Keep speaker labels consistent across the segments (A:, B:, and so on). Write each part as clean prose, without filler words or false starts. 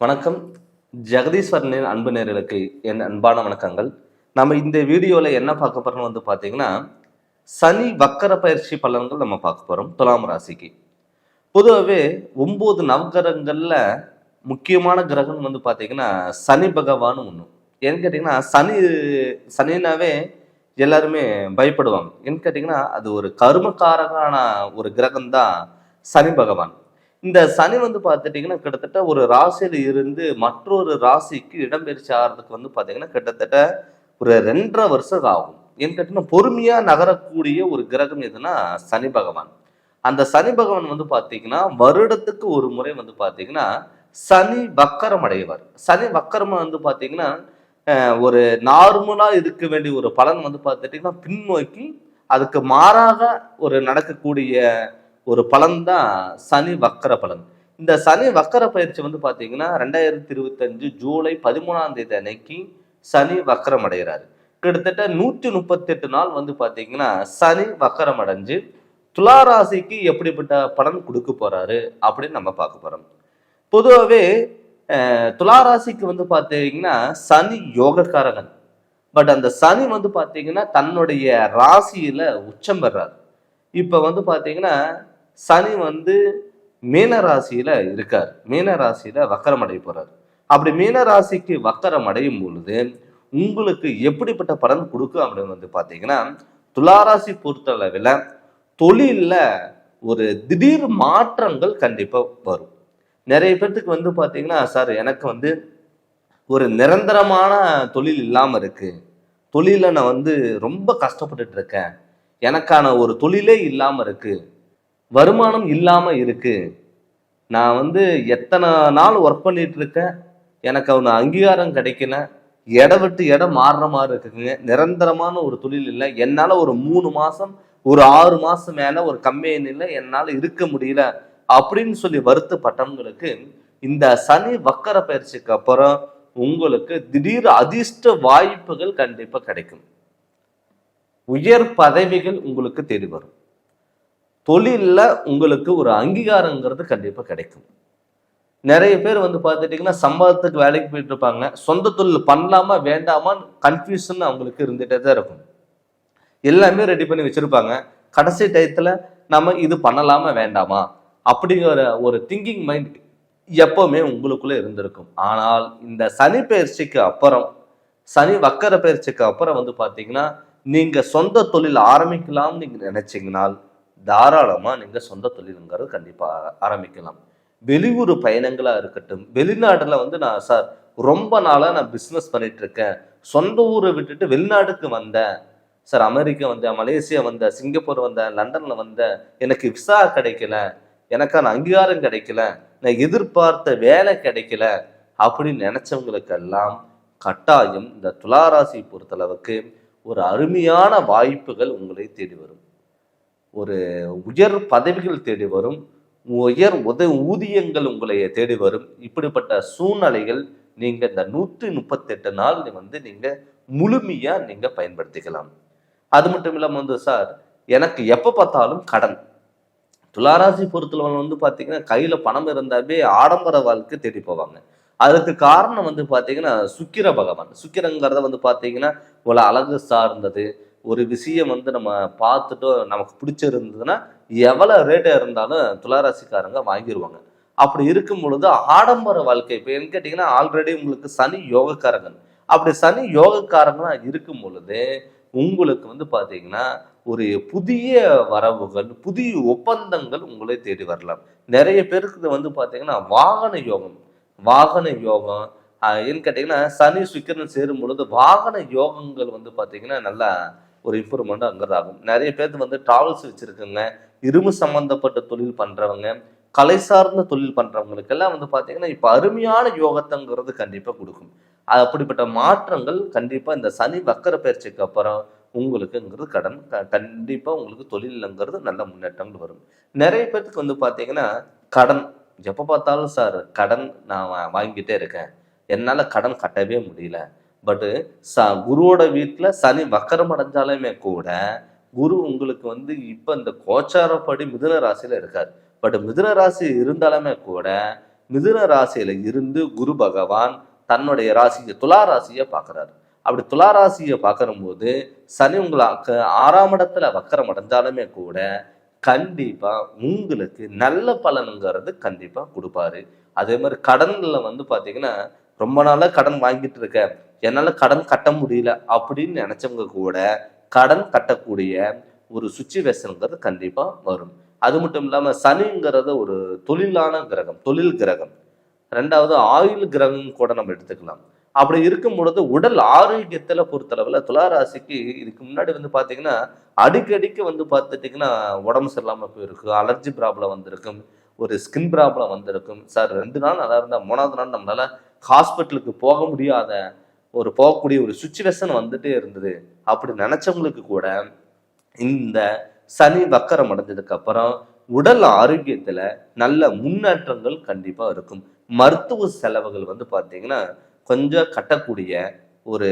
A: வணக்கம். ஜெகதீஸ்வரனின் அன்பு நேயர்களுக்கு என் அன்பான வணக்கங்கள். நம்ம இந்த வீடியோவில் என்ன பார்க்க போறோம்னு பார்த்தீங்கன்னா, சனி வக்கர பயிற்சி பலன்கள் நம்ம பார்க்க போறோம் துலாம் ராசிக்கு. பொதுவாகவே 9 நவகிரகங்கள்ல முக்கியமான கிரகம் பார்த்தீங்கன்னா சனி பகவான் ஒன்று. ஏன்னு கேட்டிங்கன்னா சனினாவே எல்லாருமே பயப்படுவாங்க. ஏன்னு கேட்டிங்கன்னா அது ஒரு கருமக்காரகான ஒரு கிரகம் தான் சனி பகவான். இந்த சனி பார்த்துட்டிங்கன்னா கிட்டத்தட்ட ஒரு ராசியில் இருந்து மற்றொரு ராசிக்கு இடம்பெயர்ச்சி ஆகிறதுக்கு பார்த்தீங்கன்னா கிட்டத்தட்ட ஒரு 2.5 வருஷம் ஆகும். ஏன்னு கேட்டிங்கன்னா பொறுமையாக நகரக்கூடிய ஒரு கிரகம் எதுனா சனி பகவான். அந்த சனி பகவான் பார்த்தீங்கன்னா வருடத்துக்கு ஒரு முறை பார்த்தீங்கன்னா சனி வக்கரம் அடைவார். சனி வக்கரம் பார்த்தீங்கன்னா ஒரு நார்மலாக இருக்க வேண்டிய ஒரு பலன் பார்த்துட்டிங்கன்னா பின்னோக்கி அதுக்கு மாறாக ஒரு நடக்கக்கூடிய ஒரு பலன் தான் சனி வக்கர பலன். இந்த சனி வக்கர பயிற்சி பார்த்தீங்கன்னா 2025 ஜூலை 13ஆம் தேதி அன்னைக்கு சனி வக்கரம் அடைகிறாரு. கிட்டத்தட்ட 138 நாள் பார்த்தீங்கன்னா சனி வக்கரம் அடைஞ்சு துலா ராசிக்கு எப்படிப்பட்ட பலன் கொடுக்க போறாரு அப்படின்னு நம்ம பார்க்க போறோம். பொதுவாகவே துலா ராசிக்கு பார்த்தீங்கன்னா சனி யோகக்காரகன். பட் அந்த சனி பார்த்தீங்கன்னா தன்னுடைய ராசியில உச்சம் பெறாரு. இப்ப பார்த்தீங்கன்னா சனி மீன ராசியில இருக்கார். மீன ராசியில வக்கரம் அடைய போறார். அப்படி மீன ராசிக்கு வக்கரம் அடையும் பொழுது உங்களுக்கு எப்படிப்பட்ட பலன் கொடுக்கும் அப்படின்னு பார்த்தீங்கன்னா துளாராசி பொறுத்தளவில் தொழில்ல ஒரு திடீர் மாற்றங்கள் கண்டிப்பா வரும். நிறைய பேர்த்துக்கு பார்த்தீங்கன்னா சார் எனக்கு ஒரு நிரந்தரமான தொழில் இல்லாம இருக்கு, தொழில நான் ரொம்ப கஷ்டப்பட்டுட்டு இருக்கேன், எனக்கான ஒரு தொழிலே இல்லாம இருக்கு, வருமானம் இல்லாம இருக்கு, நான் எத்தனை நாள் ஒர்க் பண்ணிட்டு இருக்கேன், எனக்கு அவனு அங்கீகாரம் கிடைக்கல, இடம் விட்டு இடம் மாறுற மாதிரி இருக்குங்க, நிரந்தரமான ஒரு தொழில் இல்லை, என்னால ஒரு 3 மாசம் ஒரு 6 மாசம் மேல ஒரு கம்பெனில என்னால இருக்க முடியல அப்படின்னு சொல்லி வருத்தப்பட்டவங்களுக்கு இந்த சனி வக்கர பயிற்சிக்கு அப்புறம் உங்களுக்கு திடீர் அதிர்ஷ்ட வாய்ப்புகள் கண்டிப்பா கிடைக்கும். உயர் பதவிகள் உங்களுக்கு தேடி வரும். தொழில்ல உங்களுக்கு ஒரு அங்கீகாரங்கிறது கண்டிப்பா கிடைக்கும். நிறைய பேர் பார்த்துட்டீங்கன்னா சம்பளத்துக்கு வேலைக்கு போயிட்டு இருப்பாங்க, சொந்த தொழில் பண்ணலாமா வேண்டாமான்னு கன்ஃபியூஷன் அவங்களுக்கு இருந்துட்டே தான் இருக்கும். எல்லாமே ரெடி பண்ணி வச்சிருப்பாங்க. கடைசி டயத்துல நம்ம இது பண்ணலாமா வேண்டாமா அப்படிங்கிற ஒரு திங்கிங் மைண்ட் எப்பவுமே உங்களுக்குள்ள இருந்திருக்கும். ஆனால் இந்த சனி பயிற்சிக்கு அப்புறம், சனி வக்கர பயிற்சிக்கு அப்புறம் பார்த்தீங்கன்னா நீங்க சொந்த தொழில் ஆரம்பிக்கலாம்னு நீங்க நினைச்சீங்கனால் தாராளமா நீங்க சொந்த தொழிலுங்கிறது கண்டிப்பா ஆரம்பிக்கலாம். வெளியூர் பயணங்களா இருக்கட்டும், வெளிநாட்டுல நான் சார் ரொம்ப நாளா நான் பிசினஸ் பண்ணிட்டு இருக்கேன், சொந்த ஊரை விட்டுட்டு வெளிநாட்டுக்கு வந்தேன் சார், அமெரிக்கா வந்தேன், மலேசியா வந்தேன், சிங்கப்பூர் வந்தேன், லண்டன்ல வந்தேன், எனக்கு விசா கிடைக்கல, எனக்கான அங்கீகாரம் கிடைக்கல, நான் எதிர்பார்த்த வேலை கிடைக்கல அப்படின்னு நினைச்சவங்களுக்கெல்லாம் கட்டாயம் இந்த துளாராசி பொறுத்தளவுக்கு ஒரு அருமையான வாய்ப்புகள் உங்களை தேடி வரும். ஒரு உயர் பதவிகள் தேடி வரும், உயர் ஊதியங்கள் உங்களை தேடி வரும். இப்படிப்பட்ட சூழ்நிலைகள் நீங்க இந்த 138 நாள் நீங்க முழுமையா நீங்க பயன்படுத்திக்கலாம். அது மட்டும் இல்லாம சார் எனக்கு எப்ப பார்த்தாலும் கடன். துளாராசி பொறுத்தளவு பாத்தீங்கன்னா கையில பணம் இருந்தாவே ஆடம்பர வாழ்க்கை தேடி போவாங்க. அதுக்கு காரணம் பாத்தீங்கன்னா சுக்கிர பகவான். சுக்கிரங்கிறத பாத்தீங்கன்னா இவ்வளவு அழகு சார்ந்தது ஒரு விஷயம் நம்ம பார்த்துட்டு நமக்கு பிடிச்சிருந்ததுன்னா எவ்வளவு ரேட்டா இருந்தாலும் துளாராசிக்காரங்க வாங்கிடுவாங்க. அப்படி இருக்கும் பொழுது ஆடம்பர வாழ்க்கை இப்போ என்ன கேட்டீங்கன்னா ஆல்ரெடி உங்களுக்கு சனி யோகக்காரங்கன். அப்படி சனி யோகக்காரங்களா இருக்கும் பொழுது உங்களுக்கு பாத்தீங்கன்னா ஒரு புதிய வரவுகள், புதிய ஒப்பந்தங்கள் உங்களை தேடி வரலாம். நிறைய பேருக்கு பாத்தீங்கன்னா வாகன யோகம். வாகன யோகம் ஏன்னு கேட்டீங்கன்னா சனி சுக்கிரன் சேரும் பொழுது வாகன யோகங்கள் பாத்தீங்கன்னா நல்லா ஒரு இம்ப்ரூவ்மெண்ட் அங்கதாகும். நிறைய பேருக்கு டிராவல்ஸ் வச்சிருக்குங்க, இரும்பு சம்பந்தப்பட்ட தொழில் பண்றவங்க, கலை சார்ந்த தொழில் பண்றவங்களுக்கெல்லாம் பாத்தீங்கன்னா இப்ப அருமையான யோகத்தங்கிறது கண்டிப்பா கொடுக்கும். அப்படிப்பட்ட மாற்றங்கள் கண்டிப்பா இந்த சனி வக்கர பயிற்சிக்கு அப்புறம் உங்களுக்குங்கிறது கண்டிப்பா உங்களுக்கு தொழில்ங்கிறது நல்ல முன்னேற்றங்கள் வரும். நிறைய பேருக்கு பாத்தீங்கன்னா கடன் எப்ப பார்த்தாலும் சார் கடன் நான் வாங்கிட்டே இருக்கேன், என்னால கடன் கட்டவே முடியல. பட்டு குருவோட வீட்டுல சனி வக்கரம் அடைஞ்சாலுமே கூட குரு உங்களுக்கு இப்ப இந்த கோச்சாரப்படி மிதுன ராசியில இருக்காரு. பட் மிதுன ராசி இருந்தாலுமே கூட மிதுன ராசியில இருந்து குரு பகவான் தன்னுடைய ராசியை துலா ராசியை பார்க்குறாரு. அப்படி துலா ராசியை பார்க்கும்போது சனி உங்களுக்கு 6ஆம் இடத்துல வக்கரம் அடைஞ்சாலுமே கூட கண்டிப்பா உங்களுக்கு நல்ல பலனுங்கிறது கண்டிப்பா கொடுப்பாரு. அதே மாதிரி கடன்ல வந்து பாத்தீங்கன்னா ரொம்ப நாளா கடன் வாங்கிட்டு இருக்கேன், என்னால கடன் கட்ட முடியல அப்படின்னு நினைச்சவங்க கூட கடன் கட்டக்கூடிய ஒரு சுச்சுவேஷனுங்கிறது கண்டிப்பா வரும். அது மட்டும் இல்லாம சனிங்கிறது ஒரு தொழிலான கிரகம், தொழில் கிரகம். ரெண்டாவது ஆயுள் கிரகம் கூட நம்ம எடுத்துக்கலாம். அப்படி இருக்கும் பொழுது உடல் ஆரோக்கியத்துல பொறுத்தளவுல துலா ராசிக்கு இதுக்கு முன்னாடி வந்து பாத்தீங்கன்னா அடிக்கடிக்கு வந்து பார்த்துட்டிங்கன்னா உடம்பு சரியில்லாம போயிருக்கும், அலர்ஜி ப்ராப்ளம் வந்திருக்கும், ஒரு ஸ்கின் ப்ராப்ளம் வந்திருக்கும். சார் 2 நாள் நல்லா இருந்தா 3ஆவது நாள் நம்மளால ஹாஸ்பிட்டலுக்கு போக முடியாத போகக்கூடிய ஒரு சுச்சுவேஷன் வந்துட்டே இருந்தது. அப்படி நினைச்சவங்களுக்கு கூட இந்த சனி வக்கரம் அடைஞ்சதுக்கு அப்புறம் உடல் ஆரோக்கியத்துல நல்ல முன்னேற்றங்கள் கண்டிப்பா இருக்கும். மருத்துவ செலவுகள் வந்து பாத்தீங்கன்னா கொஞ்சம் கட்டக்கூடிய ஒரு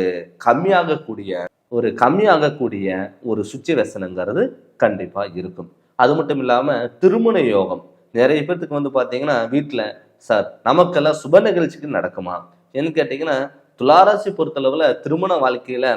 A: கம்மியாகக்கூடிய ஒரு சுச்சுவேஷனுங்கிறது கண்டிப்பா இருக்கும். அது மட்டும் இல்லாம திருமண யோகம் நிறைய பேர்த்துக்கு வந்து பாத்தீங்கன்னா வீட்டுல சார் நமக்கெல்லாம் சுப நிகழ்ச்சிக்கு நடக்குமா ஏன்னு கேட்டீங்கன்னா துளாராசி பொறுத்தளவுல திருமண வாழ்க்கையில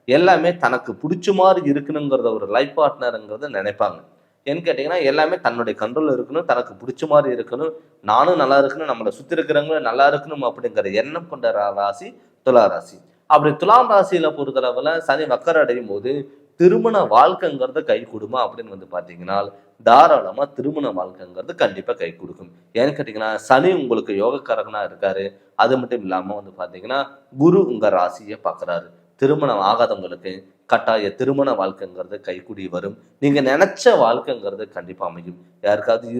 A: எல்லாமே தனக்கு பிடிச்ச மாதிரி இருக்கணுங்கிறத ஒரு லைஃப் பார்ட்னருங்கிறத நினைப்பாங்க. ஏன்னு கேட்டீங்கன்னா எல்லாமே தன்னுடைய கண்ட்ரோல் இருக்கணும், தனக்கு பிடிச்ச மாதிரி இருக்கணும், நானும் நல்லா இருக்கணும், நம்மளை சுத்தி இருக்கிறவங்களும் நல்லா இருக்கணும் அப்படிங்கிற எண்ணம் கொண்ட ராசி துளாராசி. அப்படி துலாம் ராசியில பொறுத்தளவுல சனி வக்கரம் அடையும் போது திருமண வாழ்க்கைங்கிறது கை கொடுமா அப்படின்னு வந்து பாத்தீங்கன்னா தாராளமா திருமண வாழ்க்கைங்கிறது கண்டிப்பா கை கொடுக்கும். ஏன்னு கேட்டீங்கன்னா சனி உங்களுக்கு யோகக்காரகனா இருக்காரு. அது மட்டும் இல்லாம வந்து பாத்தீங்கன்னா குரு உங்க ராசியை பாக்குறாரு. திருமணம் ஆகாதவங்களுக்கு கட்டாய திருமண வாழ்க்கைங்கிறது கைக்கூடி வரும். நீங்க நினைச்ச வாழ்க்கைங்கிறது கண்டிப்பா அமையும். யாருக்காவது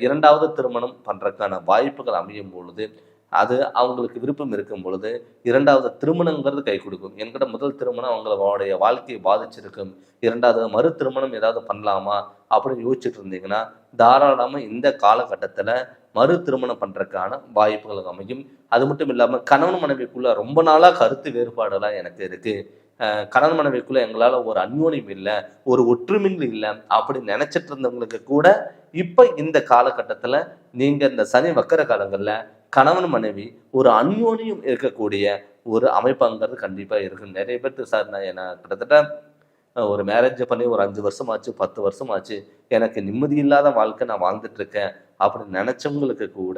A: 2வது திருமணம் பண்றதுக்கான வாய்ப்புகள் அமையும் பொழுது அது அவங்களுக்கு விருப்பம் இருக்கும் பொழுது 2வது திருமணங்கிறது கை கொடுக்கும். என்கிட்ட முதல் திருமணம் அவங்களுடைய வாழ்க்கையை பாதிச்சிருக்கும், 2வது மறு திருமணம் ஏதாவது பண்ணலாமா அப்படின்னு யோசிச்சுட்டு இருந்தீங்கன்னா தாராளமா இந்த காலகட்டத்துல மறு திருமணம் பண்றதுக்கான வாய்ப்புகள் அமையும். அது மட்டும் இல்லாம கணவன் மனைவிக்குள்ள ரொம்ப நாளா கருத்து வேறுபாடெல்லாம் எனக்கு இருக்கு, கணவன் மனைவிக்குள்ள எங்களால ஒரு அந்யோன்யம் இல்லை, ஒரு ஒற்றுமைகள் இல்லை அப்படின்னு நினைச்சிட்டு இருந்தவங்களுக்கு கூட இப்ப இந்த காலகட்டத்துல நீங்க இந்த சனி வக்கர காலங்கள்ல கணவன் மனைவி ஒரு அந்யோன்யம் இருக்கக்கூடிய ஒரு அமைப்புங்கிறது கண்டிப்பா இருக்கு. நிறைய பேருக்கு சார் நான் கிட்டத்தட்ட ஒரு மேரேஜ் பண்ணி ஒரு 5 வருஷம் ஆச்சு, 10 வருஷம் ஆச்சு, எனக்கு நிம்மதி இல்லாத வாழ்க்கை நான் வாழ்ந்துட்டு இருக்கேன் அப்படின்னு நினைச்சவங்களுக்கு கூட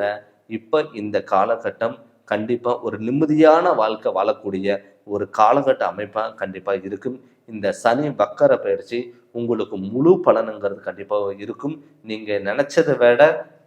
A: இப்ப இந்த காலகட்டம் கண்டிப்பா ஒரு நிம்மதியான வாழ்க்கை வாழக்கூடிய ஒரு காலகட்ட அமைப்பா கண்டிப்பா இருக்கும். இந்த சனி வக்கர பயிற்சி உங்களுக்கு முழு பலனுங்கிறது கண்டிப்பா இருக்கும். நீங்க நினைச்சதை விட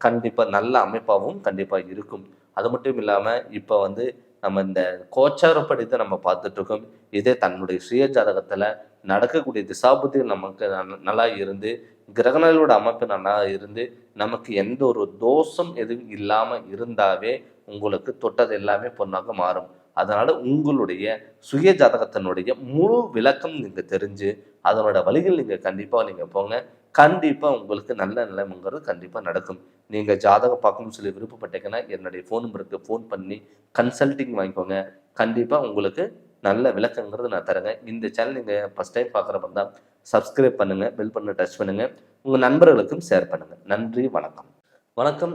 A: கண்டிப்பா நல்ல அமைப்பாகவும் கண்டிப்பா இருக்கும். அது மட்டும் இல்லாம இப்ப வந்து நம்ம இந்த கோச்சாரப்படி தான் நம்ம பார்த்துட்டு இருக்கோம். இதே தன்னுடைய சுய ஜாதகத்துல நடக்கக்கூடிய திசாபுத்திகள் நமக்கு நல்லா இருந்து கிரகணங்களோட அமைப்பு நல்லா இருந்து நமக்கு எந்த ஒரு தோஷம் எதுவும் இல்லாம இருந்தாவே உங்களுக்கு தொட்டது எல்லாமே பொண்ணாக மாறும். அதனால உங்களுடைய சுய ஜாதகத்தினுடைய முழு விளக்கம் நீங்க தெரிஞ்சு அதனோட வழிகள் நீங்க கண்டிப்பா நீங்க போங்க. கண்டிப்பா உங்களுக்கு நல்ல நிலைமைங்கிறது கண்டிப்பா நடக்கும். நீங்க ஜாதகம் பார்க்கணும்னு சொல்லி விருப்பப்பட்டீங்கன்னா என்னுடைய ஃபோன் நம்பருக்கு ஃபோன் பண்ணி கன்சல்டிங் வாங்கிக்கோங்க. கண்டிப்பா உங்களுக்கு நல்ல விளக்கங்கிறது நான் தரேங்க. இந்த சேனல் நீங்க ஃபர்ஸ்ட் டைம் பார்க்குறப்ப தான் சப்ஸ்கிரைப் பண்ணுங்க, பெல் பண்ண டச் பண்ணுங்க, உங்க நண்பர்களுக்கும் ஷேர் பண்ணுங்க. நன்றி, வணக்கம். வணக்கம்.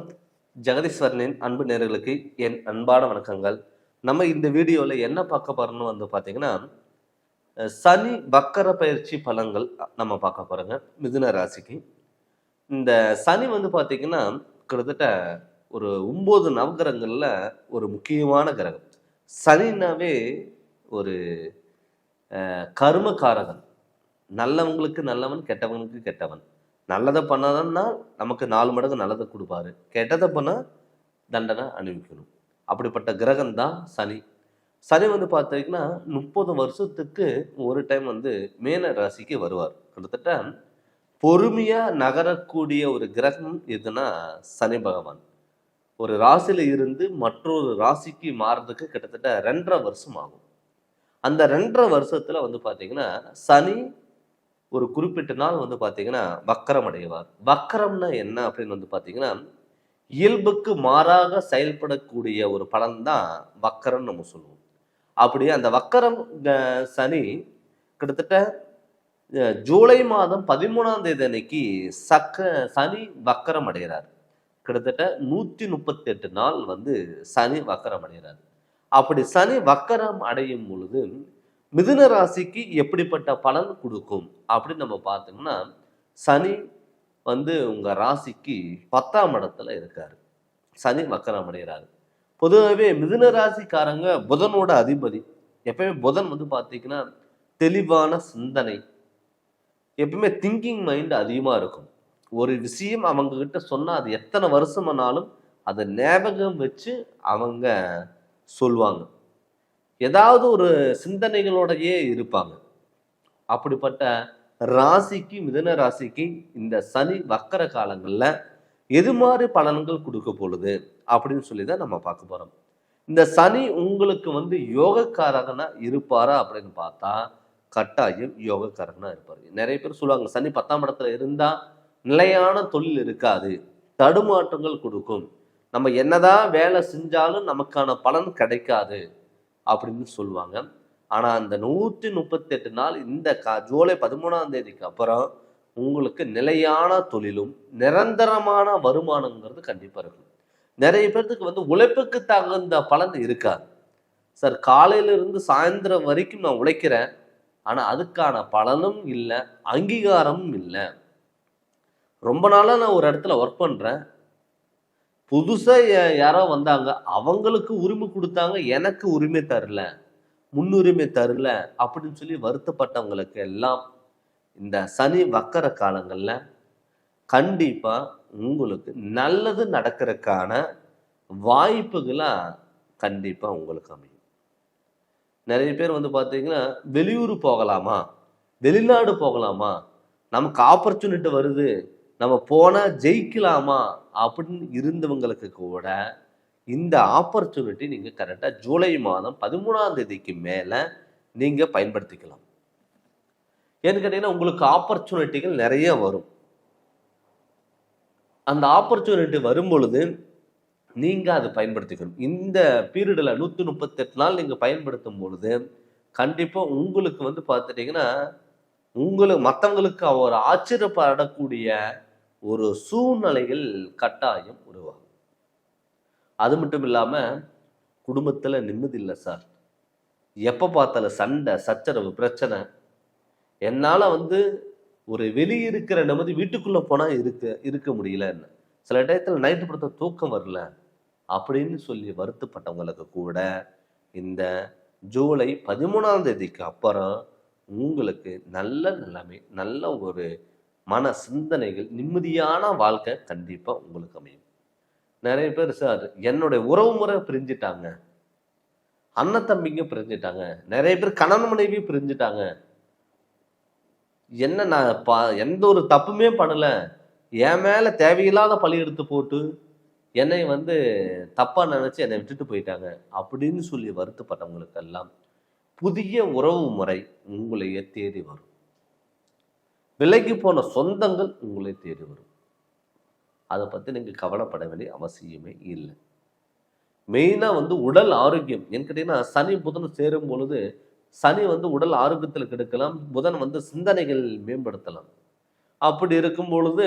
A: ஜெகதீஸ்வரனின் அன்பு நேயர்களுக்கு என் அன்பான வணக்கங்கள். நம்ம இந்த வீடியோல என்ன பார்க்க போறோம்னு வந்து பாத்தீங்கன்னா சனி வக்கர பயிற்சி பலன்கள் நம்ம பார்க்க போறோங்க மிதுன ராசிக்கு. இந்த சனி வந்து பாத்தீங்கன்னா கிட்டத்தட்ட ஒரு 9 நவகிரகங்கள்ல ஒரு முக்கியமான கிரகம். சனினாவே ஒரு கர்மகாரகன். நல்லவங்களுக்கு நல்லவன், கெட்டவனுக்கு கெட்டவன். நல்லதை பண்ணாதன்னா நமக்கு 4 மடங்கு நல்லதை கொடுப்பாரு, கெட்டதை பண்ணா தண்டனை அனுபவிக்கணும். அப்படிப்பட்ட கிரகம் தான் சனி. சனி வந்து பார்த்தீங்கன்னா 30 வருஷத்துக்கு ஒரு டைம் வந்து மேன ராசிக்கு வருவார். கிட்டத்தட்ட பொறுமையா நகரக்கூடிய ஒரு கிரகம் எதுனா சனி பகவான். ஒரு ராசியில இருந்து மற்றொரு ராசிக்கு மாறுறதுக்கு கிட்டத்தட்ட 2.5 வருஷம் ஆகும். அந்த 2.5 வருஷத்துல வந்து பாத்தீங்கன்னா சனி ஒரு குறிப்பிட்ட நாள் வந்து பாத்தீங்கன்னா வக்கரம் அடைவார். வக்கரம்னா என்ன அப்படின்னு வந்து பாத்தீங்கன்னா இயல்புக்கு மாறாக செயல்படக்கூடிய ஒரு பலன் தான் வக்கரம் நம்ம சொல்லுவோம். அப்படி அந்த வக்கரம் சனி கிட்டத்தட்ட ஜூலை மாதம் 13ஆம் தேதி அன்னைக்கு சனி வக்கரம் அடைகிறார். கிட்டத்தட்ட 138 நாள் வந்து சனி வக்கரம் அடைகிறார். அப்படி சனி வக்கரம் அடையும் பொழுது மிதுன ராசிக்கு எப்படிப்பட்ட பலன் கொடுக்கும் அப்படின்னு நம்ம பார்த்தோம்னா, சனி வந்து உங்க ராசிக்கு 10ஆம் இடத்துல இருக்காரு. சனி வக்கரம் அடைகிறாரு. பொதுவாகவே மிதுன ராசிக்காரங்க புதனோட அதிபதி. எப்பயுமே புதன் வந்து பார்த்தீங்கன்னா தெளிவான சிந்தனை, எப்பவுமே திங்கிங் மைண்ட் அதிகமாக இருக்கும். ஒரு விஷயம் அவங்க கிட்ட சொன்னால் அது எத்தனை வருஷமானாலும் அதை ஞாபகம் வச்சு அவங்க சொல்லுவாங்க. ஏதாவது ஒரு சிந்தனைகளோடையே இருப்பாங்க. அப்படிப்பட்ட ராசிக்கு, மிதுன ராசிக்கு இந்த சனி வக்கர காலங்களில் எது மாதிரி பலன்கள் கொடுக்க போகுது அப்படின்னு சொல்லி தான் நம்ம பார்க்க போகிறோம். இந்த சனி உங்களுக்கு வந்து யோகக்காரகனா இருப்பாரா அப்படின்னு பார்த்தா கட்டாயம் யோகக்காரகனா இருப்பார். நிறைய பேர் சொல்லுவாங்க சனி 10ஆம் இடத்துல இருந்தால் நிலையான தொழில் இருக்காது, தடுமாற்றங்கள் கொடுக்கும், நம்ம என்னதான் வேலை செஞ்சாலும் நமக்கான பலன் கிடைக்காது அப்படின்னு சொல்லுவாங்க. ஆனால் அந்த 138 நாள் இந்த ஜூலை 13ஆம் தேதிக்கு அப்புறம் உங்களுக்கு நிலையான தொழிலும் நிரந்தரமான வருமானங்கிறது கண்டிப்பாக இருக்கும். நிறைய பேர்த்துக்கு வந்து உழைப்புக்கு தகுந்த பலன் இருக்காது. சார் காலையிலிருந்து சாயந்தரம் வரைக்கும் நான் உழைக்கிறேன், ஆனால் அதுக்கான பலனும் இல்லை, அங்கீகாரமும் இல்லை. ரொம்ப நாளாக நான் ஒரு இடத்துல ஒர்க் பண்ணுறேன், புதுசாக யாரோ வந்தாங்க, அவங்களுக்கு உரிமை கொடுத்தாங்க, எனக்கு உரிமை தரல, முன்னுரிமை தரல அப்படின்னு சொல்லி வருத்தப்பட்டவங்களுக்கு எல்லாம் இந்த சனி வக்கர காலங்களில் கண்டிப்பாக உங்களுக்கு நல்லது நடக்கிறதுக்கான வாய்ப்புகளாக கண்டிப்பாக உங்களுக்கு அமையும். நிறைய பேர் வந்து பார்த்தீங்கன்னா வெளியூர் போகலாமா, வெளிநாடு போகலாமா, நமக்கு ஆப்பர்ச்சுனிட்டி வருது, நம்ம போனால் ஜெயிக்கலாமா அப்படின்னு இருந்தவங்களுக்கு கூட இந்த ஆப்பர்ச்சுனிட்டி நீங்கள் கரெக்டாக ஜூலை மாதம் 13ஆம் தேதிக்கு மேலே நீங்கள் பயன்படுத்திக்கலாம். ஏன்னு கேட்டிங்கன்னா உங்களுக்கு ஆப்பர்ச்சுனிட்டிகள் நிறைய வரும். அந்த ஆப்பர்ச்சுனிட்டி வரும் பொழுது நீங்கள் அதை பயன்படுத்திக்கணும். இந்த பீரியடில் 138 நாள் நீங்கள் பயன்படுத்தும் பொழுது கண்டிப்பாக உங்களுக்கு வந்து பார்த்துட்டிங்கன்னா உங்களுக்கு மற்றவங்களுக்கு ஒரு ஆச்சரியப்படக்கூடிய ஒரு சூழ்நிலைகள் கட்டாயம் உருவாகும். அது மட்டும் இல்லாமல் குடும்பத்தில் நிம்மதி இல்லை சார், எப்போ பார்த்தாலும் சண்டை சச்சரவு பிரச்சனை, என்னால் வந்து ஒரு வெளியே இருக்கிற நிம்மதி வீட்டுக்குள்ளே போனால் இருக்க முடியல, என்ன சில டயத்தில் நைட்டு படுத்த தூக்கம் வரல அப்படின்னு சொல்லி வருத்தப்பட்டவங்களுக்கு கூட இந்த ஜூலை 13ஆம் தேதிக்கு அப்புறம் உங்களுக்கு நல்ல நிலைமை, நல்ல ஒரு மன சிந்தனைகள், நிம்மதியான வாழ்க்கை கண்டிப்பாக உங்களுக்கு அமையும். நிறைய பேர் சார் என்னுடைய உறவு முறை பிரிஞ்சுட்டாங்க, அண்ணன் தம்பிங்க பிரிஞ்சுட்டாங்க, நிறைய பேர் கணவன் மனைவி பிரிஞ்சுட்டாங்க, என்ன நான் எந்த ஒரு தப்புமே பண்ணல, என் மேல தேவையில்லாத பழி எடுத்து போட்டு என்னை வந்து தப்பா நினைச்சு என்னை விட்டுட்டு போயிட்டாங்க அப்படின்னு சொல்லி வருத்தப்பட்டவங்களுக்கெல்லாம் புதிய உறவு முறை உங்களையே தேடி வரும். விலைக்கு போன சொந்தங்கள் உங்களை தேடி வரும். அதை பற்றி நீங்கள் கவலைப்பட வேண்டிய அவசியமே இல்லை. மெயினாக வந்து உடல் ஆரோக்கியம் ஏன்னு கேட்டீங்கன்னா சனி புதன் சேரும் பொழுது சனி வந்து உடல் ஆரோக்கியத்தில் கெடுக்கலாம், புதன் வந்து சிந்தனைகள் மேம்படுத்தலாம். அப்படி இருக்கும் பொழுது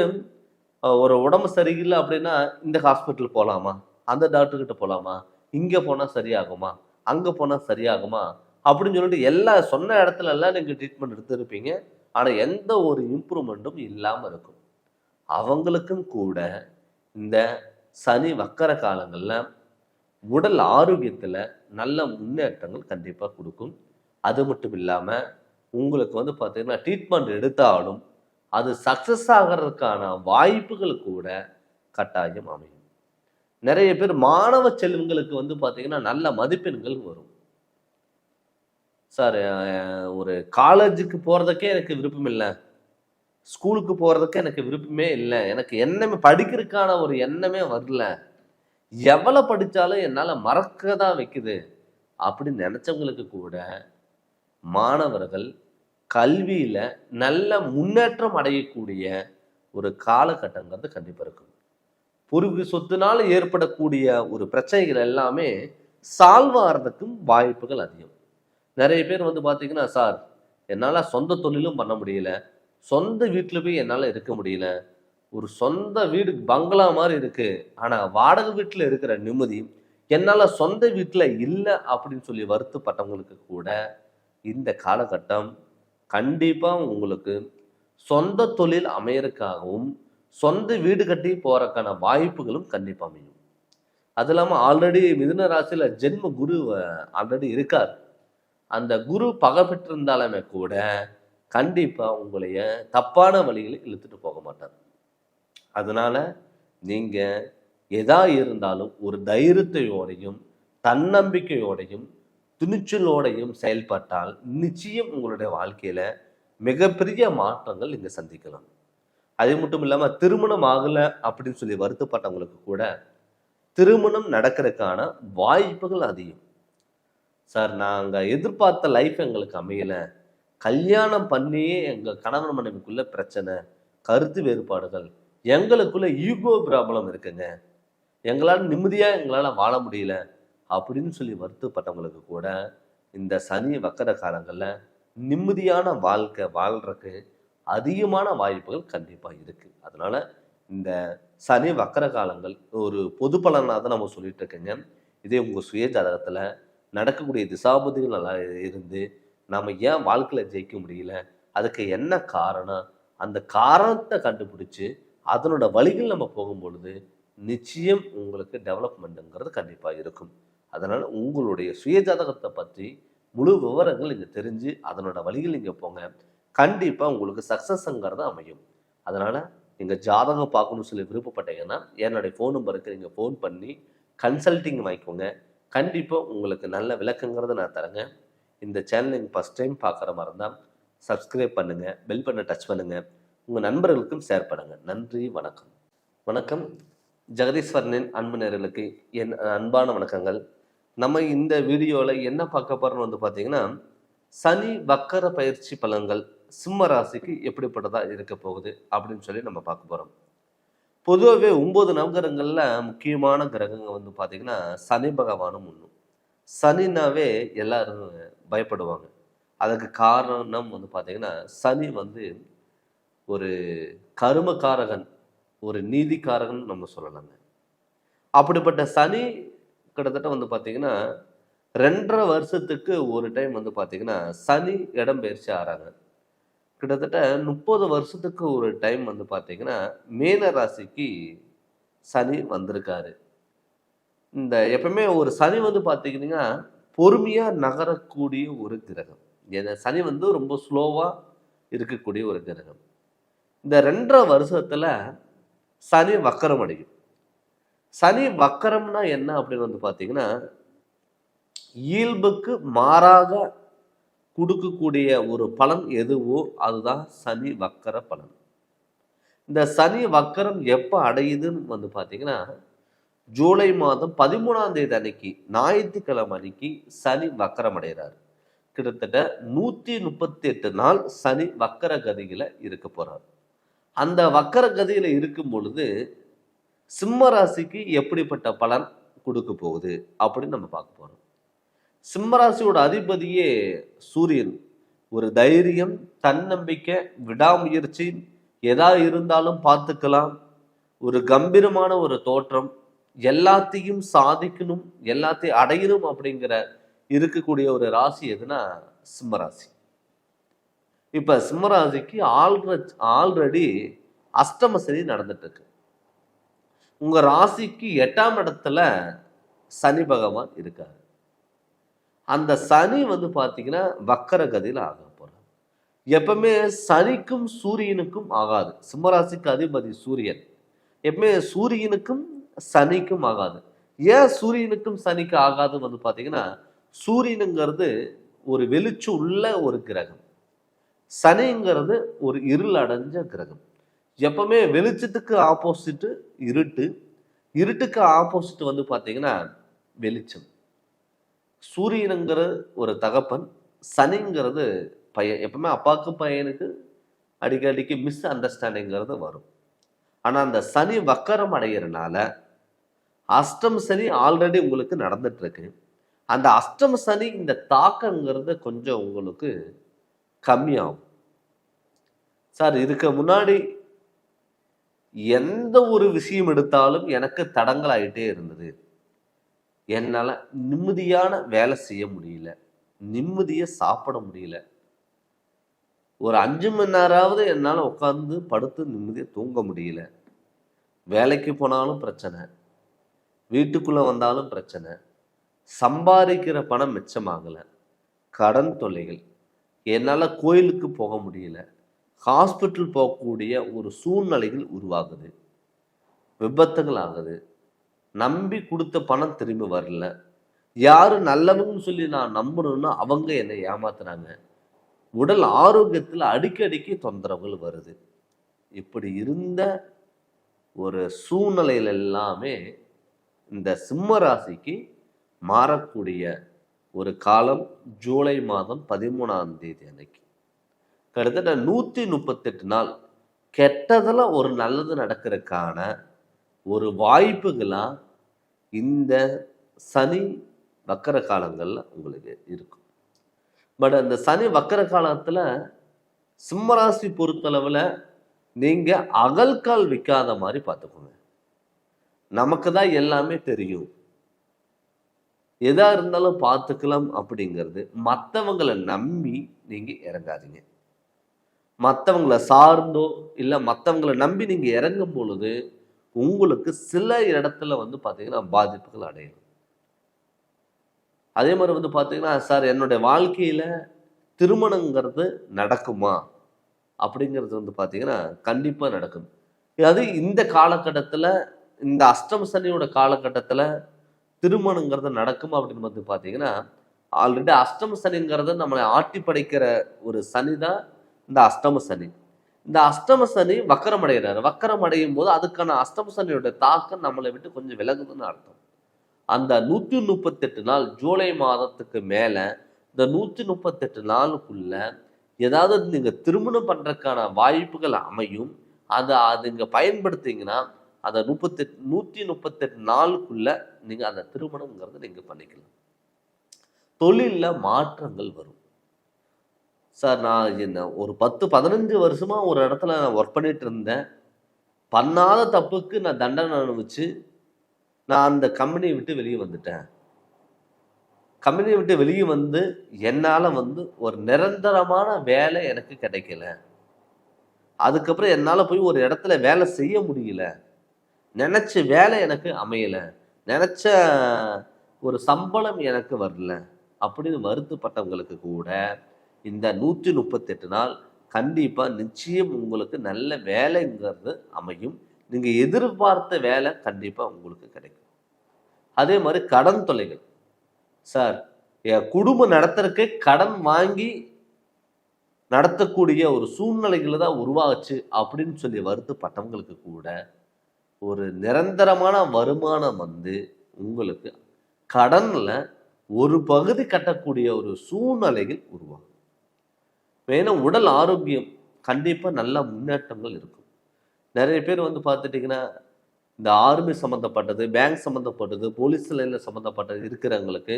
A: ஒரு உடம்பு சரியில்லை அப்படின்னா இந்த ஹாஸ்பிட்டல் போகலாமா, அந்த டாக்டர்கிட்ட போகலாமா, இங்கே போனால் சரியாகுமா, அங்கே போனால் சரியாகுமா அப்படின்னு சொல்லிட்டு எல்லா சொன்ன இடத்துல எல்லாம் நீங்கள் ட்ரீட்மெண்ட் எடுத்துருப்பீங்க. ஆனால் எந்த ஒரு இம்ப்ரூவ்மெண்ட்டும் இல்லாமல் இருக்கும். அவங்களுக்கும் கூட இந்த சனி வக்கர காலங்களில் உடல் ஆரோக்கியத்தில் நல்ல முன்னேற்றங்கள் கண்டிப்பாக கொடுக்கும். அது மட்டும் இல்லாமல் உங்களுக்கு வந்து பார்த்தீங்கன்னா ட்ரீட்மெண்ட் எடுத்தாலும் அது சக்ஸஸ் ஆகிறதுக்கான வாய்ப்புகள் கூட கட்டாயம் அமையும். நிறைய பேர் மாணவ செல்வங்களுக்கு வந்து பார்த்தீங்கன்னா நல்ல மதிப்பெண்கள் வரும். சார் ஒரு காலேஜுக்கு போகிறதுக்கே எனக்கு விருப்பம் இல்லை, ஸ்கூலுக்கு போகிறதுக்கே எனக்கு விருப்பமே இல்லை, எனக்கு எண்ணமே படிக்கிறதுக்கான ஒரு எண்ணமே வரல, எவ்வளோ படித்தாலும் என்னால் மறக்க தான் வைக்குது அப்படின்னு நினச்சவங்களுக்கு கூட மாணவர்கள் கல்வியில் நல்ல முன்னேற்றம் அடையக்கூடிய ஒரு காலகட்டங்கிறது கண்டிப்பாக இருக்கும். பூர்வீக சொத்துனால ஏற்படக்கூடிய ஒரு பிரச்சனைகள் எல்லாமே சால்வ் ஆகிறதுக்கும் வாய்ப்புகள் அதிகம். நிறைய பேர் வந்து பார்த்தீங்கன்னா சார் என்னால் சொந்த தொழிலும் பண்ண முடியல, சொந்த வீட்டில் போய் என்னால் இருக்க முடியல, ஒரு சொந்த வீடு பங்களா மாதிரி இருக்கு, ஆனா வாடகை வீட்டுல இருக்கிற நிம்மதி என்னால சொந்த வீட்டுல இல்லை அப்படின்னு சொல்லி வருத்தப்பட்டவங்களுக்கு கூட இந்த காலகட்டம் கண்டிப்பா உங்களுக்கு சொந்த தொழில் அமையறதுக்காகவும் சொந்த வீடு கட்டி போறதுக்கான வாய்ப்புகளும் கண்டிப்பா அமையும். அது இல்லாம ஆல்ரெடி மிதுன ராசியில ஜென்ம குரு ஆல்ரெடி இருக்கார். அந்த குரு பகை பெற்றிருந்தாலுமே கூட கண்டிப்பா உங்களைய தப்பான வழியில் இழுத்துட்டு போக மாட்டார். அதனால நீங்க எதா இருந்தாலும் ஒரு தைரியத்தையோடையும் தன்னம்பிக்கையோடையும் துணிச்சலோடையும் செயல்பட்டால் நிச்சயம் உங்களுடைய வாழ்க்கையில மிகப்பெரிய மாற்றங்கள் நீங்க சந்திக்கலாம். அது மட்டும் இல்லாம திருமணம் ஆகல அப்படின்னு சொல்லி வருத்தப்பட்டவங்களுக்கு கூட திருமணம் நடக்கிறதுக்கான வாய்ப்புகள் அதிகம். சார் நாங்க எதிர்பார்த்த லைஃப் எங்களுக்கு அமையல, கல்யாணம் பண்ணியே எங்க கணவன் மனைவிக்குள்ள பிரச்சனை, கருத்து வேறுபாடுகள், எங்களுக்குள்ள ஈகோ ப்ராப்ளம் இருக்குங்க, எங்களால் வாழ முடியல அப்படின்னு சொல்லி வருத்தப்பட்டவங்களுக்கு கூட இந்த சனி வக்கர காலங்களில் நிம்மதியான வாழ்க்கை வாழ்றதுக்கு அதிகமான வாய்ப்புகள் கண்டிப்பாக இருக்கு. அதனால இந்த சனி வக்கர காலங்கள் ஒரு பொது பலனாக தான் நம்ம சொல்லிட்டு இருக்கேங்க. இதே உங்கள் சுய ஜாதகத்தில் நடக்கக்கூடிய திசாபுதிகள் நல்லா இருந்து நம்ம ஏன் வாழ்க்கையில் ஜெயிக்க முடியல, அதுக்கு என்ன காரணம், அந்த காரணத்தை கண்டுபிடிச்சு அதனோட வழிகள் நம்ம போகும் பொழுது நிச்சயம் உங்களுக்கு டெவலப்மெண்ட்டுங்கிறது கண்டிப்பாக இருக்கும். அதனால் உங்களுடைய சுய ஜாதகத்தை பற்றி முழு விவரங்கள் இங்கே தெரிஞ்சு அதனோட வழிகள் இங்கே போங்க, கண்டிப்பாக உங்களுக்கு சக்ஸஸ்ங்கிறது அமையும். அதனால் நீங்கள் ஜாதகம் பார்க்கணும்னு சொல்லி விருப்பப்பட்டீங்கன்னா என்னுடைய ஃபோன் நம்பருக்கு நீங்கள் ஃபோன் பண்ணி கன்சல்ட்டிங் வாங்கிக்கோங்க. கண்டிப்பாக உங்களுக்கு நல்ல விளக்கங்கிறத நான் தரேங்க. இந்த சேனல் நீங்கள் ஃபஸ்ட் டைம் பார்க்குற மாதிரி இருந்தால் சப்ஸ்கிரைப் பண்ணுங்கள், பெல் பண்ண டச் பண்ணுங்கள், உங்கள் நண்பர்களுக்கும் ஷேர் பண்ணுங்கள். நன்றி, வணக்கம். வணக்கம். ஜெகதீஸ்வரனின் அன்பு நேயர்களுக்கு என் அன்பான வணக்கங்கள். நம்ம இந்த வீடியோவில் என்ன பார்க்க போகிறோம்னு வந்து பார்த்தீங்கன்னா, சனி வக்கர பயிற்சி பலன்கள் சிம்ம ராசிக்கு எப்படிப்பட்டதாக இருக்க போகுது அப்படின்னு சொல்லி நம்ம பார்க்க போகிறோம். பொதுவாகவே 9 நவகிரகங்களில் முக்கியமான கிரகங்கள் வந்து பார்த்தீங்கன்னா சனி பகவானும் ஒன்று. சனினாவே எல்லாரும் பயப்படுவாங்க. அதுக்கு காரணம் வந்து பார்த்தீங்கன்னா சனி வந்து ஒரு கருமக்காரகன், ஒரு நீதிக்காரகன் நம்ம சொல்லலாங்க. அப்படிப்பட்ட சனி கிட்டத்தட்ட வந்து பார்த்தீங்கன்னா 2.5 வருஷத்துக்கு ஒரு டைம் வந்து பார்த்தீங்கன்னா சனி இடம் பயிற்சி ஆறாங்க. கிட்டத்தட்ட 30 வருஷத்துக்கு ஒரு டைம் வந்து பார்த்தீங்கன்னா மேன ராசிக்கு சனி வந்திருக்காரு. இந்த எப்பவுமே ஒரு சனி வந்து பார்த்தீங்கன்னா பொறுமையாக நகரக்கூடிய ஒரு கிரகம். சனி வந்து ரொம்ப ஸ்லோவாக இருக்கக்கூடிய ஒரு கிரகம். இந்த 2.5 வருஷத்தில் சனி வக்கரம் அடையும். சனி வக்கரம்னா என்ன அப்படின்னு வந்து பார்த்தீங்கன்னா இயல்புக்கு மாறாக கொடுக்கக்கூடிய ஒரு பலன் எதுவோ அதுதான் சனி வக்கர பலன். இந்த சனி வக்கரம் எப்போ அடையுதுன்னு வந்து பார்த்தீங்கன்னா ஜூலை மாதம் 13ஆம் தேதி அன்னைக்கு ஞாயிற்றுக்கிழமை அன்னைக்கு சனி வக்கரம் அடைகிறார். கிட்டத்தட்ட 138 நாள் சனி வக்கர கதியில் இருக்க போறார். அந்த வக்கர கதியில் இருக்கும் பொழுது சிம்ம ராசிக்கு எப்படிப்பட்ட பலன் கொடுக்க போகுது அப்படின்னு நம்ம பார்க்க போறோம். சிம்மராசியோட அதிபதியே சூரியன். ஒரு தைரியம், தன்னம்பிக்கை, விடாமுயற்சி, எதா இருந்தாலும் பார்த்துக்கலாம், ஒரு கம்பீரமான ஒரு தோற்றம், எல்லாத்தையும் சாதிக்கணும், எல்லாத்தையும் அடையணும் அப்படிங்கிற இருக்கக்கூடிய ஒரு ராசி எதுனா சிம்மராசி. இப்ப சிம்மராசிக்கு ஆல்ரெடி அஷ்டம சனி நடந்துட்டு இருக்கு. உங்க ராசிக்கு 8ஆம் இடத்துல சனி பகவான் இருக்காரு. அந்த சனி வந்து பார்த்தீங்கன்னா வக்கர கதியில் ஆக போறார். எப்பவுமே சனிக்கும் சூரியனுக்கும் ஆகாது. சிம்மராசிக்கு அதிபதி சூரியன். எப்பவுமே சூரியனுக்கும் சனிக்கும் ஆகாது. ஏன் சூரியனுக்கும் சனிக்கு ஆகாது வந்து பார்த்தீங்கன்னா சூரியனுங்கிறது ஒரு வெளிச்சம் உள்ள ஒரு கிரகம், சனிங்கிறது ஒரு இருள் அடைஞ்ச கிரகம். எப்பவுமே வெளிச்சத்துக்கு ஆப்போசிட்டு இருட்டு, இருட்டுக்கு ஆப்போசிட் வந்து பார்த்தீங்கன்னா வெளிச்சம். சூரியனுங்கிறது ஒரு தகப்பன், சனிங்கிறது பையன். எப்பவுமே அப்பாவுக்கு பையனுக்கு அடிக்கடிக்கு மிஸ் அண்டர்ஸ்டாண்டிங்கிறது வரும். ஆனால் அந்த சனி வக்கரம் அடைகிறனால அஷ்டம சனி ஆல்ரெடி உங்களுக்கு நடந்துட்டு இருக்கு. அந்த அஷ்டம சனி இந்த தாக்கங்கிறது கொஞ்சம் உங்களுக்கு கம்மியாகும். சார் இதுக்கு முன்னாடி எந்த ஒரு விஷயம் எடுத்தாலும் எனக்கு தடங்கள் ஆயிட்டே இருந்தது. என்னால நிம்மதியான வேலை செய்ய முடியல. நிம்மதியா சாப்பிட முடியல. ஒரு 5 மணி நேரமாவது என்னால உட்கார்ந்து படுத்து நிம்மதியா தூங்க முடியல. வேலைக்கு போனாலும் பிரச்சனை. வீட்டுக்குள்ள வந்தாலும் பிரச்சனை. சம்பாதிக்கிற பணம் மிச்சமாகல. கடன் தொல்லைகள். என்னால கோயிலுக்கு போக முடியல. ஹாஸ்பிட்டல் போகக்கூடிய ஒரு சூழ்நிலைகள் உருவாகுது. விபத்துகள் ஆகுது. நம்பி கொடுத்த பணம் திரும்பி வரல. யாரு நல்லவங்கன்னு சொல்லி நான் நம்பணும்னா அவங்க என்னை ஏமாத்துறாங்க. உடல் ஆரோக்கியத்தில் அடிக்கடிக்கு தொந்தரவுகள் வருது. இப்படி இருந்த ஒரு சூழ்நிலையில் எல்லாமே இந்த சிம்ம ராசிக்கு மாறக்கூடிய ஒரு காலம் ஜூலை மாதம் 13ஆம் தேதி அன்னைக்கு. கிட்டத்தட்ட 138 நாள் கெட்டதில் ஒரு நல்லது நடக்கிறதுக்கான ஒரு வாய்ப்புகளா இந்த சனி வக்கர காலங்கள்ல உங்களுக்கு இருக்கும். பட் அந்த சனி வக்கர காலத்துல சிம்மராசி பொறுத்தளவுல நீங்க அகல்கால் வைக்காத மாதிரி பார்த்துக்கோங்க. நமக்கு தான் எல்லாமே தெரியும், எதா இருந்தாலும் பார்த்துக்கலாம் அப்படிங்கிறது மற்றவங்களை நம்பி நீங்க இறங்காதீங்க. மற்றவங்களை சார்ந்தோ இல்லை மற்றவங்களை நம்பி நீங்க இறங்கும் பொழுது உங்களுக்கு சில இடத்துல வந்து பார்த்தீங்கன்னா பாதிப்புகள் அடையணும். அதே மாதிரி வந்து பார்த்தீங்கன்னா, சார் என்னுடைய வாழ்க்கையில திருமணங்கிறது நடக்குமா அப்படிங்கிறது வந்து பார்த்தீங்கன்னா கண்டிப்பாக நடக்கும். அது இந்த காலகட்டத்தில், இந்த அஷ்டம சனியோட காலகட்டத்தில் திருமணங்கிறது நடக்கும் அப்படின்னு வந்து பார்த்தீங்கன்னா, ஆல்ரெடி அஷ்டம சனிங்கிறது நம்மளை ஆட்டி படைக்கிற ஒரு சனி தான் இந்த அஷ்டம சனி. இந்த அஷ்டம சனி வக்கரம் அடைகிறாரு. வக்கரம் அடையும் போது அதுக்கான அஷ்டம சனியோட தாக்கம் நம்மளை விட்டு கொஞ்சம் விலகுதுன்னு அர்த்தம். அந்த 138 நாள் ஜூலை மாதத்துக்கு மேலே இந்த 138 நாளுக்குள்ள ஏதாவது நீங்கள் திருமணம் பண்ணுறதுக்கான வாய்ப்புகள் அமையும். அதை நீங்கள் பயன்படுத்திங்கன்னா அந்த 138 நாளுக்குள்ள நீங்கள் அந்த திருமணங்கிறத நீங்கள் பண்ணிக்கலாம். தொழிலில் மாற்றங்கள் வரும். சார் நான் என்ன ஒரு 10-15 வருஷமாக ஒரு இடத்துல நான் ஒர்க் பண்ணிட்டு இருந்தேன். பண்ணாத தப்புக்கு நான் தண்டனை அனுபவிச்சு நான் அந்த கம்பெனியை விட்டு வெளியே வந்துட்டேன். கம்பெனியை விட்டு வெளியே வந்து என்னால் வந்து ஒரு நிரந்தரமான வேலை எனக்கு கிடைக்கல. அதுக்கப்புறம் என்னால் போய் ஒரு இடத்துல வேலை செய்ய முடியல. நினச்ச வேலை எனக்கு அமையலை. நினச்ச ஒரு சம்பளம் எனக்கு வரல அப்படின்னு வருத்தப்பட்டவங்களுக்கு கூட இந்த 138 நாள் கண்டிப்பாக நிச்சயம் உங்களுக்கு நல்ல வேலைங்கிறது அமையும். நீங்கள் எதிர்பார்த்த வேலை கண்டிப்பாக உங்களுக்கு கிடைக்கும். அதே மாதிரி கடன் தொல்லைகள். சார் என் குடும்பம் நடத்துறதுக்கே கடன் வாங்கி நடத்தக்கூடிய ஒரு சூழ்நிலைகளை தான் உருவாச்சு அப்படின்னு சொல்லி வருத்தப்பட்டவங்களுக்கு கூட ஒரு நிரந்தரமான வருமானம் வந்து உங்களுக்கு கடனில் ஒரு பகுதி கட்டக்கூடிய ஒரு சூழ்நிலைகள் உருவாகும். வேணா உடல் ஆரோக்கியம் கண்டிப்பாக நல்ல முன்னேற்றங்கள் இருக்கும். நிறைய பேர் வந்து பார்த்துட்டிங்கன்னா இந்த ஆர்மி சம்மந்தப்பட்டது, பேங்க் சம்மந்தப்பட்டது, போலீஸ் லைனில் சம்மந்தப்பட்டது இருக்கிறவங்களுக்கு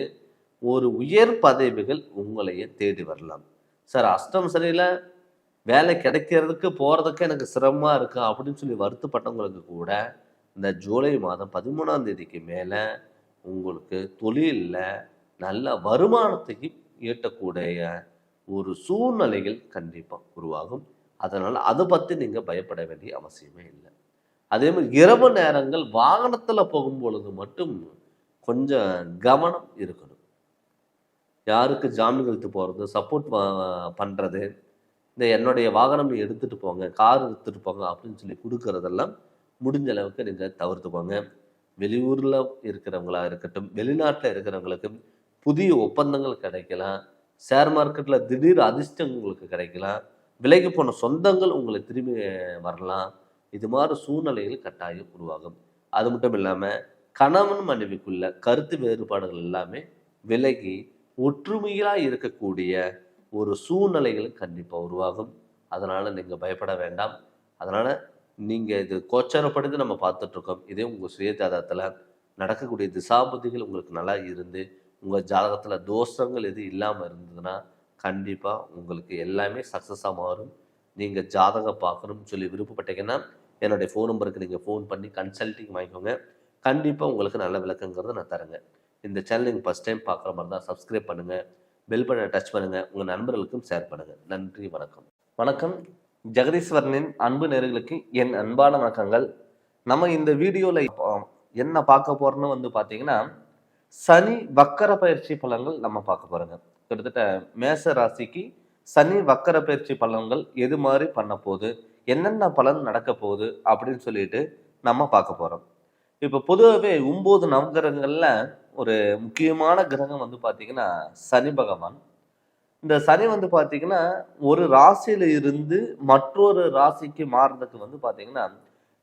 A: ஒரு உயர் பதவிகள் உங்களையே தேடி வரலாம். சார் அஷ்டம் சனியில் வேலை கிடைக்கிறதுக்கு போகிறதுக்கு எனக்கு சிரமமாக இருக்கு அப்படின்னு சொல்லி வருத்தப்பட்டவங்களுக்கு கூட இந்த ஜூலை மாதம் 13ஆம் தேதிக்கு மேலே உங்களுக்கு தொழிலில் நல்ல வருமானத்தையும் ஈட்டக்கூடிய ஒரு சூழ்நிலைகள் கண்டிப்பாக உருவாகும். அதனால் அதை பற்றி நீங்கள் பயப்பட வேண்டிய அவசியமே இல்லை. அதே மாதிரி இரவு நேரங்கள் வாகனத்தில் போகும்பொழுது மட்டும் கொஞ்சம் கவனம் இருக்கணும். யாருக்கு ஜாமீன் கழுத்து போகிறது, சப்போர்ட் பண்ணுறது, இந்த என்னுடைய வாகனம் எடுத்துகிட்டு போங்க, கார் எடுத்துகிட்டு போங்க அப்படின்னு சொல்லி கொடுக்கறதெல்லாம் முடிஞ்ச அளவுக்கு நீங்கள் தவிர்த்துக்கோங்க. வெளியூரில் இருக்கிறவங்களா இருக்கட்டும், வெளிநாட்டில் இருக்கிறவங்களுக்கு புதிய ஒப்பந்தங்கள் கிடைக்கலாம். ஷேர் மார்க்கெட்டில் திடீர் அதிர்ஷ்டம் உங்களுக்கு கிடைக்கலாம். விலைக்கு போன சொந்தங்கள் உங்களை திரும்பி வரலாம். இது மாதிரி சூழ்நிலைகள் கட்டாயம் உருவாகும். அது மட்டும் இல்லாமல் கணவன் மனைவிக்குள்ள கருத்து வேறுபாடுகள் எல்லாமே விலகி ஒற்றுமையாக இருக்கக்கூடிய ஒரு சூழ்நிலைகள் கண்டிப்பாக உருவாகும். அதனால் நீங்கள் பயப்பட வேண்டாம். அதனால் நீங்கள் இது கோச்சாரப்படுத்தி நம்ம பார்த்துட்ருக்கோம். இதே உங்கள் சுய ஜாதகத்தில் நடக்கக்கூடிய திசாபுத்திகள் உங்களுக்கு நல்லா இருந்து உங்கள் ஜாதகத்தில் தோஷங்கள் எது இல்லாமல் இருந்ததுன்னா கண்டிப்பாக உங்களுக்கு எல்லாமே சக்ஸஸாக மாறும். நீங்கள் ஜாதகம் பார்க்கணும்னு சொல்லி விருப்பப்பட்டீங்கன்னா என்னுடைய ஃபோன் நம்பருக்கு நீங்கள் ஃபோன் பண்ணி கன்சல்ட்டிங் வாங்கிக்கோங்க. கண்டிப்பாக உங்களுக்கு நல்ல விளக்கங்கிறத நான் தரேங்க. இந்த சேனல் நீங்கள் ஃபஸ்ட் டைம் பார்க்குற மாதிரி தான் சப்ஸ்கிரைப் பண்ணுங்கள், பெல் பட்டனை டச் பண்ணுங்கள், உங்கள் நண்பர்களுக்கும் ஷேர் பண்ணுங்கள். நன்றி, வணக்கம். வணக்கம். ஜெகதீஸ்வரனின் அன்பு நேயர்களுக்கு என் அன்பான வணக்கங்கள். நம்ம இந்த வீடியோவில் என்ன பார்க்க போகிறோன்னு வந்து பார்த்தீங்கன்னா, சனி வக்கர பயிற்சி பலன்கள் நம்ம பார்க்க போகிறோங்க. கிட்டத்தட்ட மேச ராசிக்கு சனி வக்கர பயிற்சி பலன்கள் எது மாதிரி பண்ண போகுது, என்னென்ன பலன் நடக்க போகுது அப்படின்னு சொல்லிட்டு நம்ம பார்க்க போகிறோம். இப்போ பொதுவாகவே 9 நவகிரகங்களில் ஒரு முக்கியமான கிரகம் வந்து பார்த்தீங்கன்னா சனி பகவான். இந்த சனி வந்து பார்த்தீங்கன்னா ஒரு ராசியில இருந்து மற்றொரு ராசிக்கு மாறுறதுக்கு வந்து பார்த்தீங்கன்னா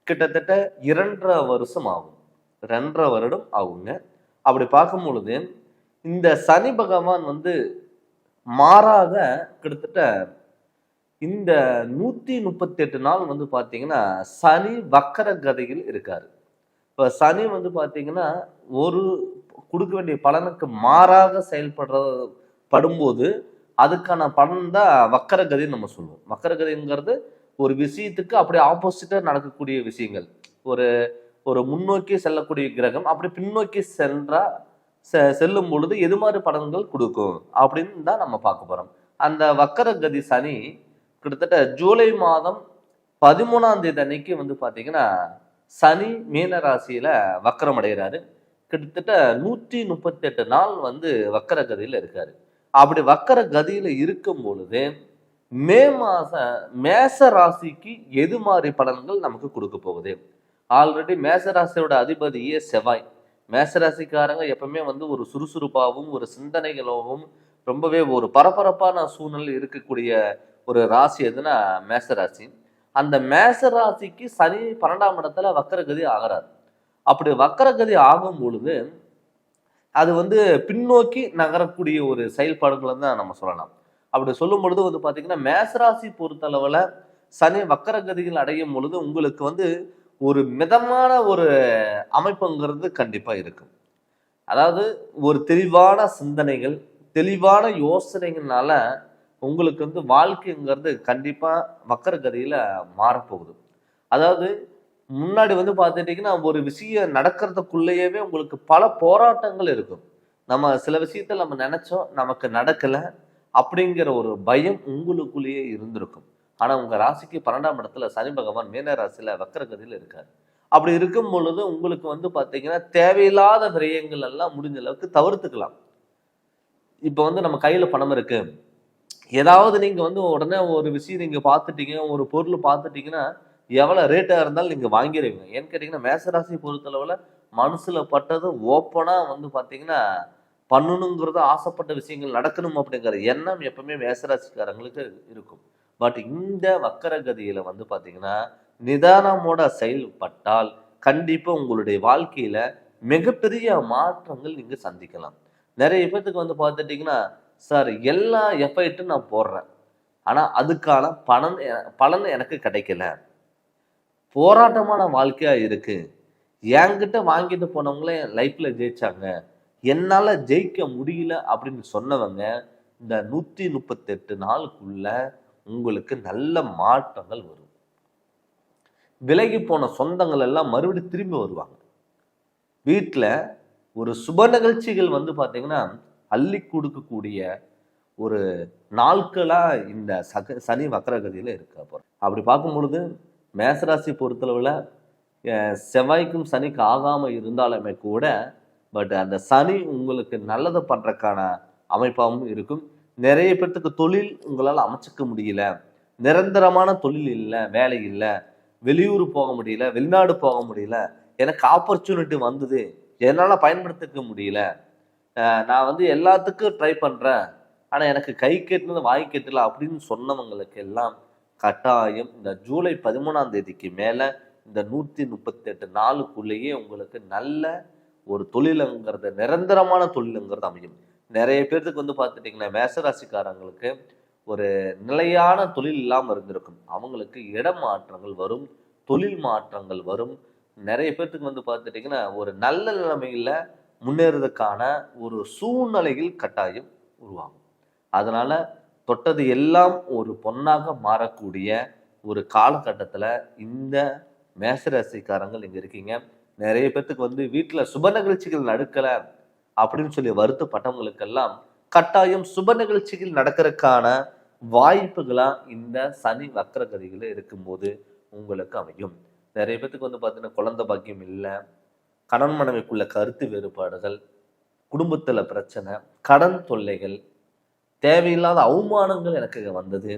A: கிட்டத்தட்ட 2.5 வருஷம் ஆகும். 2.5 வருடம் ஆகுங்க. அப்படி பார்க்கும் பொழுது இந்த சனி பகவான் வந்து மாறாக கிட்டத்தட்ட இந்த 138 நாள் வந்து பார்த்தீங்கன்னா சனி வக்கர கதியில் இருக்காரு. இப்போ சனி வந்து பார்த்தீங்கன்னா ஒரு கொடுக்க வேண்டிய பலனுக்கு மாறாக படும்போது அதுக்கான பலன் தான் வக்கர கதின்னு நம்ம சொல்லுவோம். வக்கர கதிங்கிறது ஒரு விஷயத்துக்கு அப்படியே ஆப்போசிட்டா நடக்கக்கூடிய விஷயங்கள். ஒரு ஒரு முன்னோக்கி செல்லக்கூடிய கிரகம் அப்படி பின்னோக்கி செல்லும் பொழுது எது மாதிரி பலன்கள் கொடுக்கும் அப்படின்னு தான் நம்ம பார்க்க போறோம். அந்த வக்கர கதி சனி கிட்டத்தட்ட ஜூலை மாதம் 13ஆம் தேதி அன்னைக்கு வந்து பார்த்தீங்கன்னா சனி மீன ராசியில வக்கரம் அடைகிறாரு. கிட்டத்தட்ட 138 நாள் வந்து வக்கர கதியில இருக்காரு. அப்படி வக்கர கதியில இருக்கும் பொழுது மேச ராசிக்கு எது மாதிரி பலன்கள் நமக்கு கொடுக்க போகுது. ஆல்ரெடி மேசராசியோட அதிபதியே செவ்வாய். மேசராசிக்காரங்க எப்பவுமே வந்து ஒரு சுறுசுறுப்பாகவும் ஒரு சிந்தனைகளாகவும் ரொம்பவே ஒரு பரபரப்பான சூழ்நிலை இருக்கக்கூடிய ஒரு ராசி எதுனா மேசராசி. அந்த மேசராசிக்கு சனி 12ஆம் இடத்துல வக்கரகதி ஆகிறார். அப்படி வக்கரகதி ஆகும் பொழுது அது வந்து பின்னோக்கி நகரக்கூடிய ஒரு செயல்பாடுகளை தான் நம்ம சொல்லலாம். அப்படி சொல்லும் பொழுது வந்து பார்த்தீங்கன்னா மேசராசி பொறுத்தளவில் சனி வக்கரகதிகள் அடையும் பொழுது உங்களுக்கு வந்து ஒரு மிதமான ஒரு அமைப்புங்கிறது கண்டிப்பாக இருக்கும். அதாவது ஒரு தெளிவான சிந்தனைகள், தெளிவான யோசனைகள்னால உங்களுக்கு வந்து வாழ்க்கைங்கிறது கண்டிப்பாக வக்கரகதியில் மாறப்போகுது. அதாவது முன்னாடி வந்து பார்த்துட்டிங்கன்னா ஒரு விஷயம் நடக்கிறதுக்குள்ளேயே உங்களுக்கு பல போராட்டங்கள் இருக்கும். நம்ம சில விஷயத்த நம்ம நினைச்சோம் நமக்கு நடக்கலை அப்படிங்கிற ஒரு பயம் உங்களுக்குள்ளேயே இருந்திருக்கும். ஆனா உங்க ராசிக்கு 12ஆம் இடத்துல சனி பகவான் மீன ராசியில வக்கரகதியில் இருக்காரு. அப்படி இருக்கும் பொழுது உங்களுக்கு வந்து பாத்தீங்கன்னா தேவையில்லாத விரயங்கள் எல்லாம் முடிஞ்ச அளவுக்கு தவிர்த்துக்கலாம். இப்ப வந்து நம்ம கையில பணம் இருக்கு, ஏதாவது நீங்க வந்து உடனே ஒரு விஷயம் நீங்க பார்த்துட்டீங்க, ஒரு பொருள் பார்த்துட்டீங்கன்னா எவ்வளவு ரேட்டா இருந்தாலும் நீங்க வாங்கிடுவீங்க. ஏன்னு கேட்டீங்கன்னா மேசராசி பொறுத்தளவுல மனசுல பட்டது ஓப்பனா வந்து பாத்தீங்கன்னா பண்ணணுங்கிறது, ஆசைப்பட்ட விஷயங்கள் நடக்கணும் அப்படிங்கிற எண்ணம் எப்பவுமே மேசராசிக்காரங்களுக்கு இருக்கும். பட் இந்த வக்கரகதியில வந்து பாத்தீங்கன்னா நிதானமோட செயல்பட்டால் கண்டிப்பா உங்களுடைய வாழ்க்கையில மிகப்பெரிய மாற்றங்கள் நீங்க சந்திக்கலாம். நிறைய பேத்துக்கு வந்து பார்த்துட்டீங்கன்னா சார் எல்லா எஃபர்ட்டும் நான் போடுறேன், ஆனா அதுக்கான பலன் எனக்கு கிடைக்கல, போராட்டமான வாழ்க்கையா இருக்கு, என்கிட்ட வாங்கிட்டு போனவங்களே லைஃப்ல ஜெயிச்சாங்க, என்னால ஜெயிக்க முடியல அப்படின்னு சொன்னவங்க இந்த 138 நாளுக்குள்ள உங்களுக்கு நல்ல மாற்றங்கள் வரும். விலகி போன சொந்தங்கள் எல்லாம் மறுபடியும் திரும்பி வருவாங்க. வீட்டில் ஒரு சுப நிகழ்ச்சிகள் வந்து பார்த்தீங்கன்னா அள்ளி கொடுக்கக்கூடிய ஒரு நாட்களா இந்த சனி வக்கரகதியில இருக்க போறோம். அப்படி பார்க்கும் பொழுது மேசராசி பொறுத்தளவுல செவ்வாய்க்கும் சனிக்கு ஆகாம இருந்தாலுமே கூட பட் அந்த சனி உங்களுக்கு நல்லது பண்றதுக்கான அமைப்பாகவும் இருக்கும். நிறைய பேர்த்துக்கு தொழில் உங்களால் அமைச்சிக்க முடியல, நிரந்தரமான தொழில் இல்லை, வேலை இல்லை, வெளியூர் போக முடியல, வெளிநாடு போக முடியல, எனக்கு ஆப்பர்ச்சுனிட்டி வந்தது என்னால் பயன்படுத்திக்க முடியல, நான் வந்து எல்லாத்துக்கும் ட்ரை பண்ணுறேன் ஆனால் எனக்கு கை கெட்டினது வாய் கெட்டல அப்படின்னு சொன்னவங்களுக்கு எல்லாம் கட்டாயம் இந்த ஜூலை 13ஆம் தேதிக்கு மேலே இந்த 138 நாளுக்குள்ளேயே உங்களுக்கு நல்ல ஒரு தொழிலுங்கிறது, நிரந்தரமான தொழிலுங்கிறது அமையும். நிறைய பேர்த்துக்கு வந்து பார்த்துட்டிங்கன்னா மேசராசிக்காரங்களுக்கு ஒரு நிலையான தொழில் இல்லாமல் இருந்திருக்கும். அவங்களுக்கு இடம் மாற்றங்கள் வரும், தொழில் மாற்றங்கள் வரும். நிறைய பேர்த்துக்கு வந்து பார்த்துட்டிங்கன்னா ஒரு நல்ல நிலைமையில் முன்னேறதுக்கான ஒரு சூழ்நிலைகள் கட்டாயம் உருவாகும். அதனால தொட்டது எல்லாம் ஒரு பொன்னாக மாறக்கூடிய ஒரு காலகட்டத்தில் இந்த மேசராசிக்காரங்கள் இங்க இருக்கீங்க. நிறைய பேத்துக்கு வந்து வீட்டுல சுப நிகழ்ச்சிகள் நடக்கல அப்படின்னு சொல்லி வருத்தப்பட்டவங்களுக்கெல்லாம் கட்டாயம் சுப நிகழ்ச்சிகள் நடக்கிறதுக்கான வாய்ப்புகளா இந்த சனி வக்ரகதியில இருக்கும்போது உங்களுக்கு அமையும். நிறைய பேத்துக்கு வந்து பார்த்தீங்கன்னா குழந்தை பாக்கியம் இல்லை, கணவன் மனைவிக்குள்ள கருத்து வேறுபாடுகள், குடும்பத்துல பிரச்சனை, கடன் தொல்லைகள், தேவையில்லாத அவமானங்கள் எனக்கு வந்தது,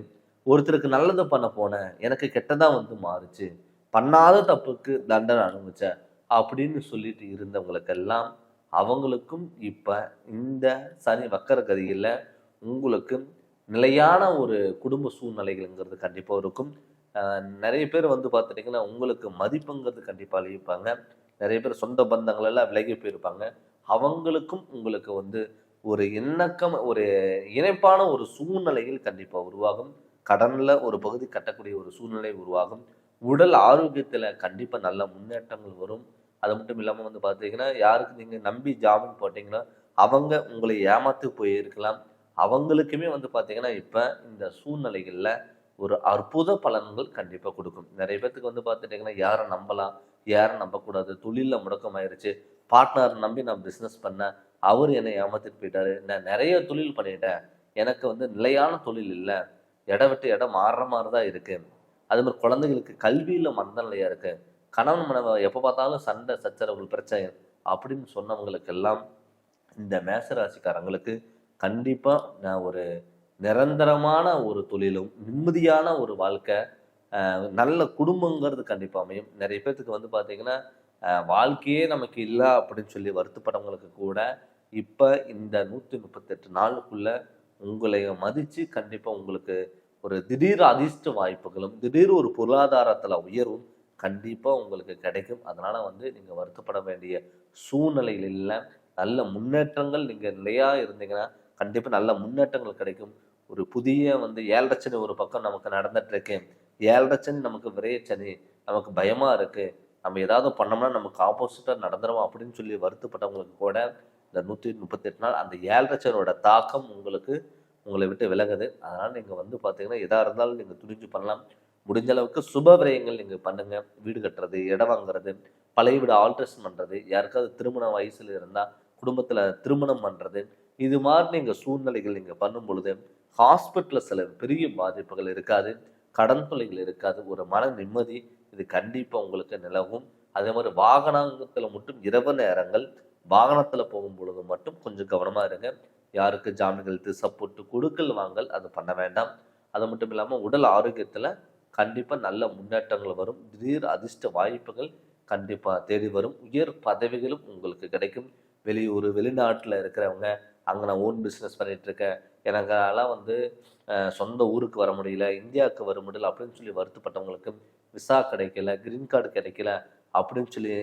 A: ஒருத்தருக்கு நல்லது பண்ண போனேன் எனக்கு கெட்டதா வந்து மாறுச்சு, பண்ணாத தப்புக்கு தண்டனை அனுபவிச்சேன் அப்படின்னு சொல்லிட்டு இருந்தவங்களுக்கெல்லாம் அவங்களுக்கும் இப்ப இந்த சனி வக்கர கதியில உங்களுக்கு நிலையான ஒரு குடும்ப சூழ்நிலைகள்ங்கிறது கண்டிப்பா இருக்கும். நிறைய பேர் வந்து பார்த்துட்டிங்கன்னா உங்களுக்கு மதிப்புங்கிறது கண்டிப்பாக அழிப்பாங்க. நிறைய பேர் சொந்த பந்தங்கள் எல்லாம் விலகி போயிருப்பாங்க. அவங்களுக்கும் உங்களுக்கு வந்து ஒரு இணக்கம், ஒரு இணைப்பான ஒரு சூழ்நிலைகள் கண்டிப்பா உருவாகும். கடன்ல ஒரு பகுதி கட்டக்கூடிய ஒரு சூழ்நிலை உருவாகும். உடல் ஆரோக்கியத்துல கண்டிப்பா நல்ல முன்னேற்றங்கள் வரும். அது மட்டும் இல்லாம வந்து பார்த்தீங்கன்னா, யாருக்கு நீங்க நம்பி ஜாமீன் போட்டீங்களோ, அவங்க உங்களை ஏமாத்தி போயிருக்கலாம். அவங்களுக்குமே வந்து பார்த்தீங்கன்னா, இப்ப இந்த சூழ்நிலைகள்ல ஒரு அற்புத பலன்கள் கண்டிப்பா குடுக்கும். நிறைய பேத்துக்கு வந்து பார்த்துட்டீங்கன்னா, யார நம்பலாம், யார நம்பக்கூடாது, தொழில்ல முடக்கமாயிருச்சு, பார்ட்னர் நம்பி நான் பிசினஸ் பண்ணேன், அவரு என்னை ஏமாத்திட்டு போயிட்டாரு, நான் நிறைய தொழில் பண்ணிட்டேன், எனக்கு வந்து நிலையான தொழில் இல்ல, இடம் விட்டு இடம் மாறுற மாரி தான் இருக்கு. அது மாரி குழந்தைகளுக்கு கல்வியில மந்தநிலையா இருக்கு, கணவன் மனைவி எப்ப பார்த்தாலும் சண்டை, சச்சரவுகள், பிரச்சனை அப்படின்னு சொன்னவங்களுக்கெல்லாம் இந்த மேஷ ராசிக்காரங்களுக்கு கண்டிப்பா நான் ஒரு நிரந்தரமான ஒரு தொழிலும், நிம்மதியான ஒரு வாழ்க்கை, நல்ல குடும்பங்கிறது கண்டிப்பா அமையும். நிறைய பேத்துக்கு வந்து பார்த்தீங்கன்னா, வாழ்க்கையே நமக்கு இல்ல அப்படின்னு சொல்லி வருத்தப்பட்டவங்களுக்கு கூட, இப்ப இந்த 138 நாளுக்குள்ள உங்களை மதிச்சு கண்டிப்பா உங்களுக்கு ஒரு திடீர் அதிர்ஷ்ட வாய்ப்புகளும், திடீர் ஒரு பொருளாதாரத்துல உயர்வும் கண்டிப்பா உங்களுக்கு கிடைக்கும். அதனால வந்து நீங்க வருத்தப்பட வேண்டிய சூழ்நிலையில் இல்ல. நல்ல முன்னேற்றங்கள் நீங்க நிலையா இருந்தீங்கன்னா, கண்டிப்பா நல்ல முன்னேற்றங்கள் கிடைக்கும். ஒரு புதிய வந்து 7 சனி ஒரு பக்கம் நமக்கு நடந்துட்டு இருக்கு. 7 சனி நமக்கு விரயச்சனி, நமக்கு பயமா இருக்கு. நம்ம ஏதாவது பண்ணோம்னா நமக்கு ஆப்போசிட்டா நடந்துரும் அப்படின்னு சொல்லி வருத்தப்பட்டவங்களுக்கு கூட இந்த 138 நாள் அந்த 7 சனியோட தாக்கம் உங்களுக்கு உங்களை விட்டு விலகுது. அதனால நீங்க வந்து பார்த்தீங்கன்னா, எதா இருந்தாலும் நீங்க துணிஞ்சு பண்ணலாம். முடிஞ்ச அளவுக்கு சுப விரயங்கள் நீங்க பண்ணுங்க. வீடு கட்டுறது, இடம் வாங்குறது, பழைய வீடு ஆல்ட்ரேஷன் பண்றது, யாருக்காவது திருமண வயசுல இருந்தா குடும்பத்துல திருமணம் பண்றது, இது மாதிரி நீங்க சூழ்நிலைகள் நீங்க பண்ணும் பொழுது ஹாஸ்பிட்டல்ல சில பெரிய பாதிப்புகள் இருக்காது, கடன் தொல்லைகள் இருக்காது, ஒரு மன நிம்மதி இது கண்டிப்பா உங்களுக்கு நிலவும். அதே மாதிரி வாகனத்துல மட்டும் இரவு நேரங்கள் வாகனத்துல போகும் பொழுது மட்டும் கொஞ்சம் கவனமா இருங்க. யாருக்கு ஜாமீன் எழுத்து சப்போர்ட் கொடுக்கல் வாங்கல் அது பண்ண வேண்டாம். அது மட்டும் இல்லாம உடல் ஆரோக்கியத்துல கண்டிப்பா நல்ல முன்னேற்றங்கள் வரும். திடீர் அதிர்ஷ்ட வாய்ப்புகள் கண்டிப்பா தேடி வரும். உயர் பதவிகளும் உங்களுக்கு கிடைக்கும். வெளியூர் வெளிநாட்டுல இருக்கிறவங்க, அங்க நான் ஓன் பிசினஸ் பண்ணிட்டு இருக்கேன், எனக்காலாம் வந்து சொந்த ஊருக்கு வர முடியல, இந்தியாவுக்கு வர முடியல அப்படின்னு சொல்லி வருத்தப்பட்டவங்களுக்கு, விசா கிடைக்கல, கிரீன் கார்டு கிடைக்கல அப்படின்னு சொல்லி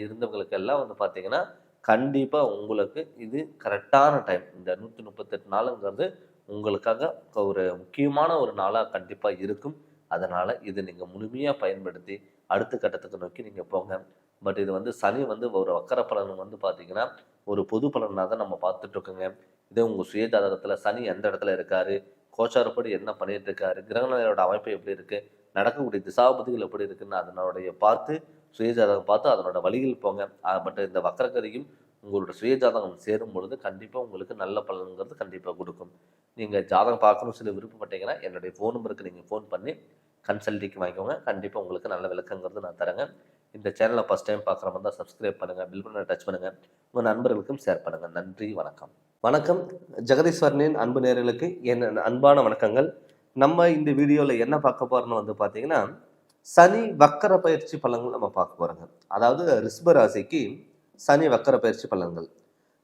A: இருந்தவங்களுக்கு எல்லாம் வந்து பார்த்தீங்கன்னா, கண்டிப்பா உங்களுக்கு இது கரெக்டான டைம். இந்த 138 நாளுங்கிறது உங்களுக்காக ஒரு முக்கியமான ஒரு நாளா கண்டிப்பா இருக்கும். அதனால இதை நீங்க முழுமையா பயன்படுத்தி அடுத்த கட்டத்துக்கு நோக்கி நீங்க போங்க. பட் இது வந்து சனி வந்து ஒரு வக்கர பலன் வந்து பார்த்தீங்கன்னா, ஒரு பொது பலனாக தான் நம்ம பார்த்துட்டு இருக்கோங்க. இதே உங்க சுய ஜாதகத்துல சனி எந்த இடத்துல இருக்காரு, கோச்சாரப்படி என்ன பண்ணிட்டு இருக்காரு, கிரகநிலையோட அமைப்பு எப்படி இருக்கு, நடக்கக்கூடிய திசாபதிகள் எப்படி இருக்குன்னு அதனுடைய பார்த்து சுயஜாதகம் பார்த்து அதனோட வழியில் போங்க. பட் இந்த வக்கரகதியும் உங்களோட சுயஜாதகம் சேரும் பொழுது கண்டிப்பா உங்களுக்கு நல்ல பலன்கிறது கண்டிப்பா கொடுக்கும். நீங்க ஜாதகம் பார்க்கணும்னு சொல்லி விருப்பப்பட்டீங்கன்னா என்னுடைய ஃபோன் நம்பருக்கு நீங்க ஃபோன் பண்ணி கன்சல்டிங் வாங்கிக்கோங்க. கண்டிப்பா உங்களுக்கு நல்ல விளக்கங்கிறது நான் தரேங்க. இந்த சேனலை ஃபர்ஸ்ட் டைம் பார்க்குற மாதிரி தான் சப்ஸ்கிரைப் பண்ணுங்க, பில் பட்டனை டச் பண்ணுங்க, உங்க நண்பர்களுக்கும் ஷேர் பண்ணுங்க. நன்றி, வணக்கம். வணக்கம். ஜெகதீஸ்வரனின் அன்பு நேயர்களுக்கு என் அன்பான வணக்கங்கள். நம்ம இந்த வீடியோவில் என்ன பார்க்க போறோம்னு வந்து பார்த்தீங்கன்னா, சனி வக்கர பயிற்சி பலன்கள் நம்ம பார்க்க போறோங்க. அதாவது ரிஷப ராசிக்கு சனி வக்கர பயிற்சி பலன்கள்.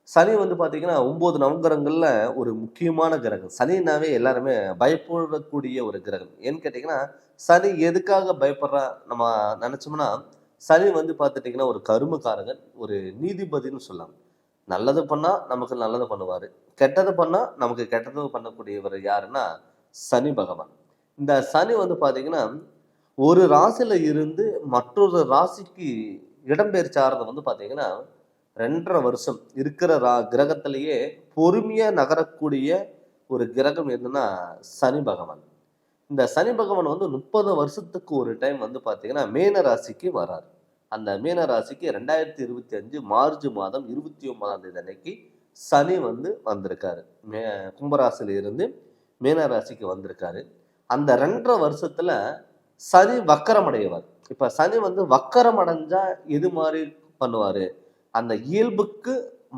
A: சனி வந்து பார்த்தீங்கன்னா 9 நவகிரகங்கள்ல ஒரு முக்கியமான கிரகம். சனினாவே எல்லாருமே பயப்படக்கூடிய ஒரு கிரகம். ஏன்னு கேட்டிங்கன்னா, சனி எதுக்காக பயப்படுறா நம்ம நினச்சோம்னா, சனி வந்து பார்த்துட்டிங்கன்னா ஒரு கருமக்காரகன், ஒரு நீதிபதினு சொல்லலாம். நல்லது பண்ணா நமக்கு நல்லது பண்ணுவாரு, கெட்டது பண்ணா நமக்கு கெட்டது பண்ணக்கூடியவர் யாருன்னா சனி பகவான். இந்த சனி வந்து பாத்தீங்கன்னா ஒரு ராசியில இருந்து மற்றொரு ராசிக்கு இடம்பெயர்ச்சி ஆறது வந்து பாத்தீங்கன்னா 2.5 வருஷம் இருக்கிற கிரகத்திலேயே பொறுமையா நகரக்கூடிய ஒரு கிரகம் எதுன்னா சனி பகவான். இந்த சனி பகவான் வந்து 30 வருஷத்துக்கு ஒரு டைம் வந்து பார்த்தீங்கன்னா மீன ராசிக்கு வராரு. அந்த மீன ராசிக்கு 2025 மார்ச் மாதம் 29ஆம் தேதி அன்னைக்கு சனி வந்து வந்திருக்காரு. கும்பராசில இருந்து மீன ராசிக்கு வந்திருக்காரு. அந்த 2.5 வருஷத்துல சனி வக்கரம் அடைவார். இப்ப சனி வந்து வக்கரம் அடைஞ்சா எது மாதிரி பண்ணுவாரு? அந்த இயல்புக்கு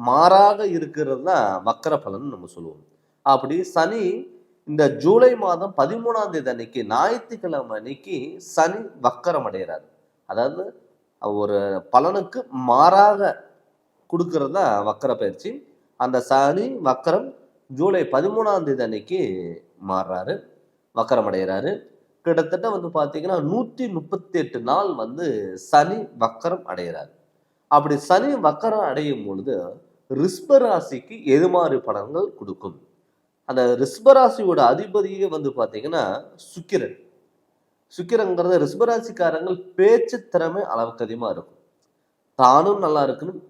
A: மாறாக இருக்கிறது தான் வக்கர பலன் நம்ம சொல்லுவோம். அப்படி சனி இந்த ஜூலை மாதம் 13ஆம் தேதி அன்னைக்கு ஞாயிற்றுக்கிழமை அன்னைக்கு சனி வக்கரம் அடைகிறார். அதாவது ஒரு பலனுக்கு மாறாக கொடுக்கறது தான் வக்கர பயிற்சி. அந்த சனி வக்கரம் ஜூலை 13ஆம் தேதி அன்னைக்கு மாறுறாரு, வக்கரம் அடைகிறாரு. கிட்டத்தட்ட வந்து பார்த்தீங்கன்னா 138 நாள் வந்து சனி வக்கரம் அடைகிறார். அப்படி சனி வக்கரம் அடையும் பொழுது ரிஷப ராசிக்கு எது மாதிரி பலன்கள் கொடுக்கும்? அந்த ரிஷபராசியோட அதிபதியே வந்து பார்த்தீங்கன்னா சுக்கிரன். சுக்கிரங்கிறத ரிஷபராசிக்காரங்கள் பேச்சு திறமை அளவுக்கு அதிகமாக இருக்கும். தானும் நல்லா இருக்கணும்,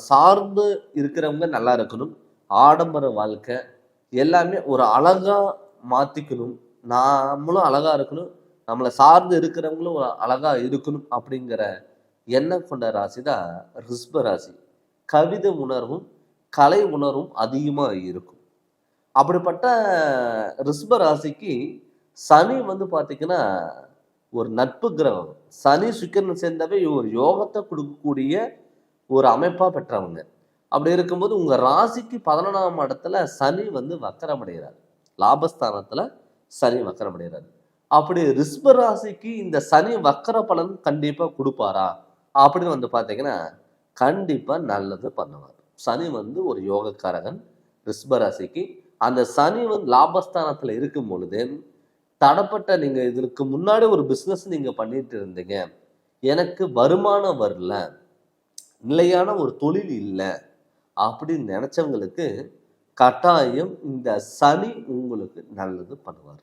A: சார்ந்து இருக்கிறவங்க நல்லா இருக்கணும், ஆடம்பர வாழ்க்கை எல்லாமே ஒரு அழகா மாத்திக்கணும், நாமளும் அழகா இருக்கணும், நம்மளை சார்ந்து இருக்கிறவங்களும் அழகா இருக்கணும் அப்படிங்கிற எண்ணம் கொண்ட ராசி தான் ரிஷப ராசி. கவிதை உணர்வும் கலை உணர்வும் அதிகமாக இருக்கும். அப்படிப்பட்ட ரிஷப ராசிக்கு சனி வந்து பார்த்தீங்கன்னா ஒரு நட்பு கிரகம். சனி சுக்கிரன் சேர்ந்தவே ஒரு யோகத்தை கொடுக்கக்கூடிய ஒரு அமைப்பாக பெற்றவங்க. அப்படி இருக்கும்போது உங்கள் ராசிக்கு 11ஆம் இடத்துல சனி வந்து வக்கரம் அடைகிறார். லாபஸ்தானத்தில் சனி வக்கரம் அடைகிறார். அப்படி ரிஷப ராசிக்கு இந்த சனி வக்கர பலன் கண்டிப்பாக கொடுப்பாரா அப்படின்னு வந்து பார்த்தீங்கன்னா கண்டிப்பாக நல்லது பண்ணுவார். சனி வந்து ஒரு யோகக்காரகன் ரிஷப ராசிக்கு. அந்த சனி வந்து லாபஸ்தானத்தில் இருக்கும் பொழுது தடப்பட்ட நீங்கள் இதற்கு முன்னாடி ஒரு பிஸ்னஸ் நீங்கள் பண்ணிட்டு இருந்தீங்க, எனக்கு வருமானம் வரல, நிலையான ஒரு தொழில் இல்லை அப்படின்னு நினைச்சவங்களுக்கு கட்டாயம் இந்த சனி உங்களுக்கு நல்லது பண்ணுவார்.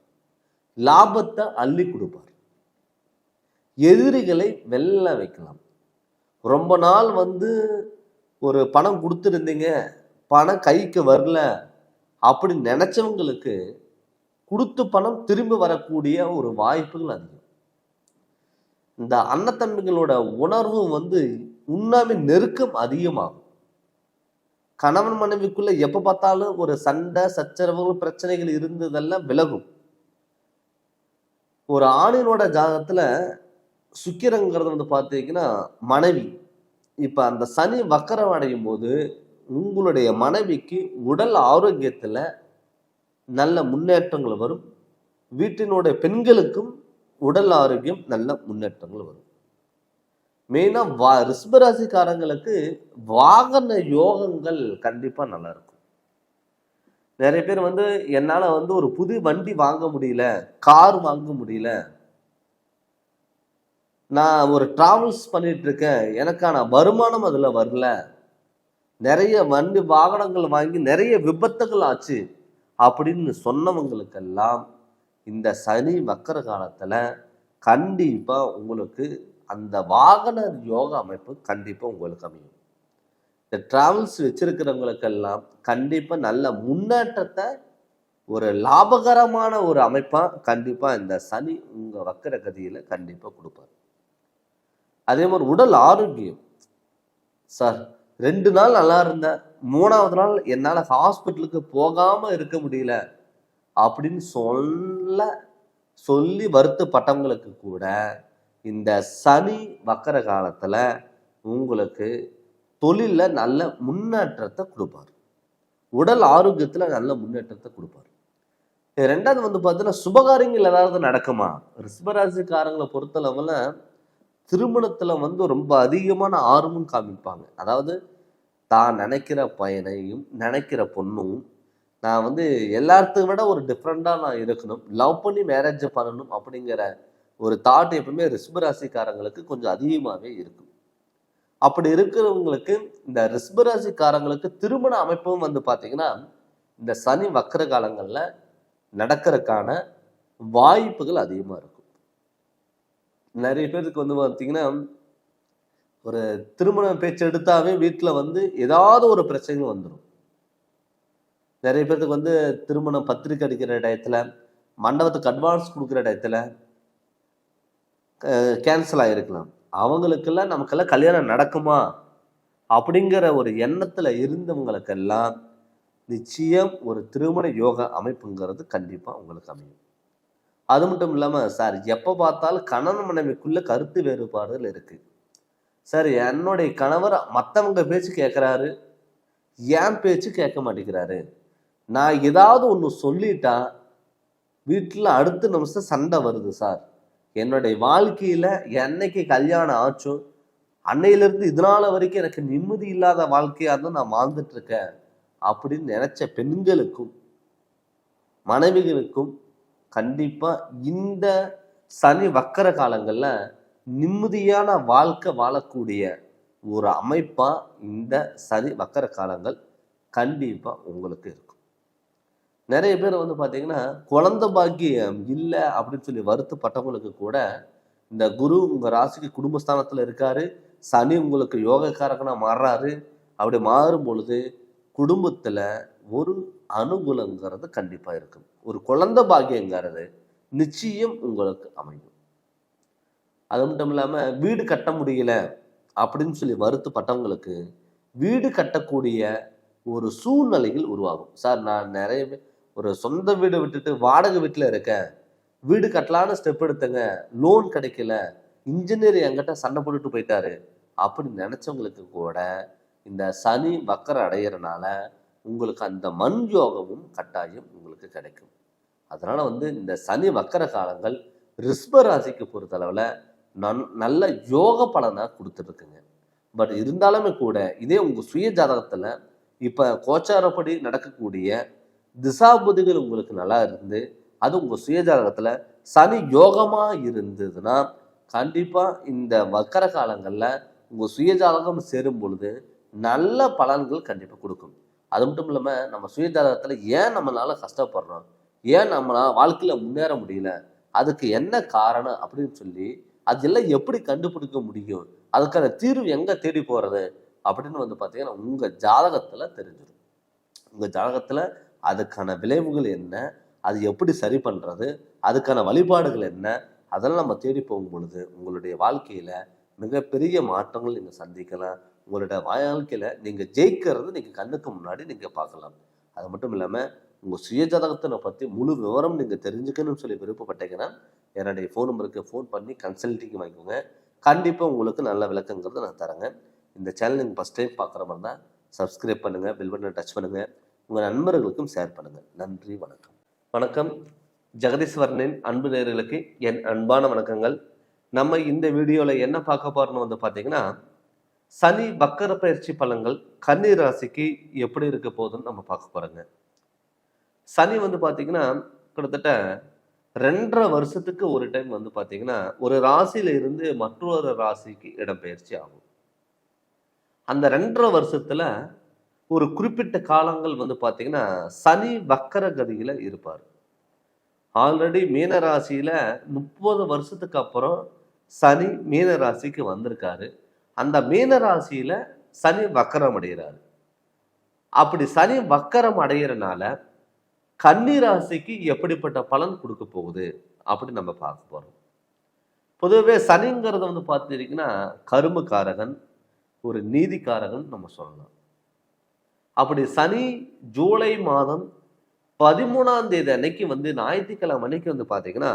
A: லாபத்தை அள்ளி கொடுப்பார். எதிரிகளை வெல்ல வைக்கலாம். ரொம்ப நாள் வந்து ஒரு பணம் கொடுத்துருந்தீங்க, பணம் கைக்கு வரல அப்படின்னு நினைச்சவங்களுக்கு கொடுத்து பணம் திரும்பி வரக்கூடிய ஒரு வாய்ப்புகள் அதிகம். இந்த அன்னத்தம்பிகளோட உணர்வு வந்து உண்மையாவே நெருக்கம் அதிகமாகும். கணவன் மனைவிக்குள்ள எப்ப பார்த்தாலும் ஒரு சண்டை சச்சரவுகள் பிரச்சனைகள் இருந்ததெல்லாம் விலகும். ஒரு ஆணினோட ஜாதகத்துல சுக்கிரங்கிறது வந்து பார்த்தீங்கன்னா மனைவி. இப்ப அந்த சனி வக்கரம் அடையும் போது உங்களுடைய மனைவிக்கு உடல் ஆரோக்கியத்துல நல்ல முன்னேற்றங்கள் வரும். வீட்டினுடைய பெண்களுக்கும் உடல் ஆரோக்கியம் நல்ல முன்னேற்றங்கள் வரும். மெயினா ரிஷபராசிக்காரங்களுக்கு வாகன யோகங்கள் கண்டிப்பா நல்லா இருக்கும். நிறைய பேர் வந்து என்னால வந்து ஒரு புது வண்டி வாங்க முடியல, கார் வாங்க முடியல, நான் ஒரு டிராவல்ஸ் பண்ணிட்டு இருக்கேன், எனக்கான வருமானம் அதுல வரல, நிறைய வண்டி வாகனங்கள் வாங்கி நிறைய விபத்துகள் ஆச்சு அப்படின்னு சொன்னவங்களுக்கெல்லாம் இந்த சனி வக்கர காலத்துல கண்டிப்பா உங்களுக்கு அந்த வாகன யோக அமைப்பு கண்டிப்பா உங்களுக்கு அமையும். இந்த டிராவல்ஸ் வச்சிருக்கிறவங்களுக்கெல்லாம் கண்டிப்பா நல்ல முன்னேற்றத்தை, ஒரு லாபகரமான ஒரு அமைப்பா கண்டிப்பா இந்த சனி உங்க வக்கர கதியில கண்டிப்பா கொடுப்பார். அதே மாதிரி உடல் ஆரோக்கியம். சார் 2 நாள் நல்லா இருந்தேன், 3ஆவது நாள் என்னால் ஹாஸ்பிட்டலுக்கு போகாம இருக்க முடியல அப்படின்னு சொல்லி வருத்தப்பட்டவங்களுக்கு கூட இந்த சனி வக்கர காலத்துல உங்களுக்கு தொழில நல்ல முன்னேற்றத்தை கொடுப்பார். உடல் ஆரோக்கியத்துல நல்ல முன்னேற்றத்தை கொடுப்பார். 2வது வந்து பார்த்தீங்கன்னா சுபகாரியங்கள் ஏதாவது நடக்குமா? ரிஷபராசிக்காரங்களை பொறுத்தளவுல திருமணத்துல வந்து ரொம்ப அதிகமான ஆர்வம் காமிப்பாங்க. அதாவது தான் நினைக்கிற பையனையும் நினைக்கிற பொண்ணும் நான் வந்து எல்லாத்தையும் விட ஒரு டிஃப்ரெண்டாக நான் இருக்கணும், லவ் பண்ணி மேரேஜ் பண்ணணும் அப்படிங்கிற ஒரு தாட் எப்பவுமே ரிஷபராசிக்காரங்களுக்கு கொஞ்சம் அதிகமாகவே இருக்கும். அப்படி இருக்கிறவங்களுக்கு இந்த ரிஷபராசிக்காரங்களுக்கு திருமண அமைப்பும் வந்து பார்த்தீங்கன்னா இந்த சனி வக்கர காலங்களில் நடக்கிறதுக்கான வாய்ப்புகள் அதிகமாக இருக்கும். நிறைய பேருக்கு வந்து பார்த்தீங்கன்னா ஒரு திருமண பேச்சு எடுத்தாவே வீட்டில் வந்து ஏதாவது ஒரு பிரச்சனைகள் வந்துடும். நிறைய பேருக்கு வந்து திருமணம் பத்திரிக்கை அடிக்கிற டயத்தில் மண்டபத்துக்கு அட்வான்ஸ் கொடுக்குற இடத்துல கேன்சல் ஆகிருக்கலாம். அவங்களுக்கெல்லாம் நமக்கெல்லாம் கல்யாணம் நடக்குமா அப்படிங்கிற ஒரு எண்ணத்தில் இருந்தவங்களுக்கெல்லாம் நிச்சயம் ஒரு திருமண யோக அமைப்புங்கிறது கண்டிப்பாக உங்களுக்கு அமையும். அது மட்டும் இல்லாமல் சார், எப்போ பார்த்தாலும் கணவன் மனைவிக்குள்ள கருத்து வேறுபாடுகள் இருக்குது சார். என்னுடைய கணவர் மற்றவங்க பேச்சு கேட்குறாரு, என் பேச்சு கேட்க மாட்டேங்கிறாரு. நான் ஏதாவது ஒன்று சொல்லிட்டா வீட்டில் அடுத்த நிமிஷம் சண்டை வருது சார். என்னுடைய வாழ்க்கையில் என்னைக்கு கல்யாணம் ஆச்சோ அன்னையிலேருந்து இதனால வரைக்கும் எனக்கு நிம்மதி இல்லாத வாழ்க்கையாக தான் நான் வாழ்ந்துட்டு இருக்கேன் அப்படின்னு நினைச்ச பெண்களுக்கும் மனைவிகளுக்கும் கண்டிப்பாக இந்த சனி வக்கர காலங்களில் நிம்மதியான வாழ்க்கை வாழக்கூடிய ஒரு அமைப்பாக இந்த சனி வக்கர காலங்கள் கண்டிப்பாக உங்களுக்கு இருக்கும். நிறைய பேர் வந்து பார்த்தீங்கன்னா குழந்தை பாக்கியம் இல்லை அப்படின்னு சொல்லி வருத்தப்பட்டவங்களுக்கு கூட இந்த குரு உங்கள் ராசிக்கு குடும்பஸ்தானத்தில் இருக்காரு, சனி உங்களுக்கு யோகக்காரகனாக மாறுறாரு. அப்படி மாறும் பொழுது குடும்பத்தில் ஒரு அனுகூலங்கிறது கண்டிப்பாக இருக்கும். ஒரு குழந்தை பாக்கியங்கிறது நிச்சயம் உங்களுக்கு அமையும். அது மட்டும் இல்லாமல் வீடு கட்ட முடியல அப்படின்னு சொல்லி வருத்தப்பட்டவங்களுக்கு வீடு கட்டக்கூடிய ஒரு சூழ்நிலைகள் உருவாகும். சார், நான் நிறைய ஒரு சொந்த வீடு விட்டுட்டு வாடகை வீட்டில் இருக்கேன், வீடு கட்டலான்னு ஸ்டெப் எடுத்தேங்க, லோன் கிடைக்கல, இன்ஜினியர் என்கிட்ட சண்டை போட்டுட்டு போயிட்டாரு அப்படின்னு நினச்சவங்களுக்கு கூட இந்த சனி வக்கரம் அடையிறனால உங்களுக்கு அந்த மண் யோகமும் கட்டாயம் உங்களுக்கு கிடைக்கும். அதனால வந்து இந்த சனி வக்கர காலங்கள் ரிஷப ராசிக்கு பொறுத்தளவில் நல்ல யோக பலனை கொடுத்துருக்குங்க. பட் இருந்தாலுமே கூட இதே உங்கள் சுய ஜாதகத்தில் இப்போ கோச்சாரப்படி நடக்கக்கூடிய திசாபுதிகள் உங்களுக்கு நல்லா இருந்து அது உங்கள் சுய ஜாதகத்தில் சனி யோகமாக இருந்ததுன்னா கண்டிப்பாக இந்த வக்கர காலங்களில் உங்கள் சுய ஜாதகம் சேரும் பொழுது நல்ல பலன்கள் கண்டிப்பாக கொடுக்கும். அது மட்டும் இல்லாமல் நம்ம சுய ஜாதகத்தில் ஏன் நம்மளால கஷ்டப்படுறோம், ஏன் நம்மளால் வாழ்க்கையில் முன்னேற முடியல, அதுக்கு என்ன காரணம் அப்படின்னு சொல்லி அதெல்லாம் எப்படி கண்டுபிடிக்க முடியும், அதுக்கான தீர்வு எங்கே தேடி போகிறது அப்படின்னு வந்து பார்த்தீங்கன்னா உங்கள் ஜாதகத்தில் தெரிஞ்சிடும். உங்கள் ஜாதகத்தில் அதுக்கான விளைவுகள் என்ன, அது எப்படி சரி பண்ணுறது, அதுக்கான வழிபாடுகள் என்ன, அதெல்லாம் நம்ம தேடி போகும் பொழுது உங்களுடைய வாழ்க்கையில் மிகப்பெரிய மாற்றங்கள் நீங்கள் சந்திக்கலாம். உங்களுடைய வாழ்க்கையில் நீங்கள் ஜெயிக்கிறது நீங்கள் கண்ணுக்கு முன்னாடி நீங்கள் பார்க்கலாம். அது மட்டும் இல்லாமல் உங்கள் சுய ஜாதகத்தை பற்றி முழு விவரம் நீங்கள் தெரிஞ்சுக்கணும்னு சொல்லி விருப்பப்பட்டீங்கன்னா என்னுடைய ஃபோன் நம்பருக்கு ஃபோன் பண்ணி கன்சல்டிங் வாங்கிக்கோங்க. கண்டிப்பாக உங்களுக்கு நல்ல விளக்கங்கிறத நான் தரேங்க. இந்த சேனல் நீங்கள் ஃபஸ்ட் டைம் பார்க்குற மாதிரி தான் சப்ஸ்கிரைப் பண்ணுங்கள், பெல் பட்டனை டச் பண்ணுங்கள், உங்கள் நண்பர்களுக்கும் ஷேர் பண்ணுங்கள். நன்றி, வணக்கம். வணக்கம். ஜெகதீஸ்வரனின் அன்பு நேயர்களுக்கு என் அன்பான வணக்கங்கள். நம்ம இந்த வீடியோவில் என்ன பார்க்க போகிறோம்னு வந்து பார்த்தீங்கன்னா சனி வக்கர பயிற்சி பலன்கள் கன்னி ராசிக்கு எப்படி இருக்க போகுதுன்னு நம்ம பார்க்க போகிறோங்க. சனி வந்து பார்த்தீங்கன்னா கிட்டத்தட்ட 2.5 வருஷத்துக்கு ஒரு டைம் வந்து பார்த்தீங்கன்னா ஒரு ராசியில இருந்து மற்றொரு ராசிக்கு இடம்பெயர்ச்சி ஆகும். அந்த 2.5 வருஷத்துல ஒரு குறிப்பிட்ட காலங்கள் வந்து பார்த்தீங்கன்னா சனி வக்கர கதியில இருப்பார். ஆல்ரெடி மீன ராசியில 30 வருஷத்துக்கு அப்புறம் சனி மீன ராசிக்கு வந்திருக்காரு. அந்த மீன ராசியில சனி வக்கரம் அடைகிறாரு. அப்படி சனி வக்கரம் அடைகிறனால கன்னி ராசிக்கு எப்படிப்பட்ட பலன் கொடுக்க போகுது அப்படி நம்ம பார்க்க போறோம். பொதுவே சனிங்கிறத வந்து பார்த்துட்டீங்கன்னா கருமக்காரகன், ஒரு நீதிக்காரகன் நம்ம சொல்லலாம். அப்படி சனி ஜூலை மாதம் 13ஆம் தேதி அன்னைக்கு வந்து ஞாயிற்றுக்கிழமை அன்னைக்கு வந்து பார்த்தீங்கன்னா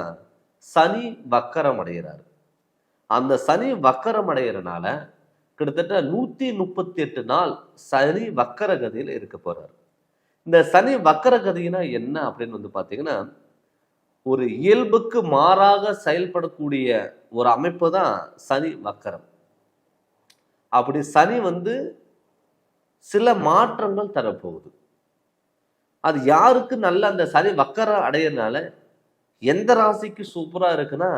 A: சனி வக்கரம் அடைகிறாரு. அந்த சனி வக்கரம் அடைகிறனால கிட்டத்தட்ட 138 நாள் சனி வக்கர கதியில் இருக்க போறாரு. இந்த சனி வக்கர கதினா என்ன அப்படின்னு வந்து பார்த்தீங்கன்னா ஒரு இயல்புக்கு மாறாக செயல்படக்கூடிய ஒரு அமைப்பு தான் சனி வக்கரம். அப்படி சனி வந்து சில மாற்றங்கள் தரப்போகுது. அது யாருக்கு நல்ல அந்த சனி வக்கரம் அடையிறதுனால எந்த ராசிக்கு சூப்பரா இருக்குன்னா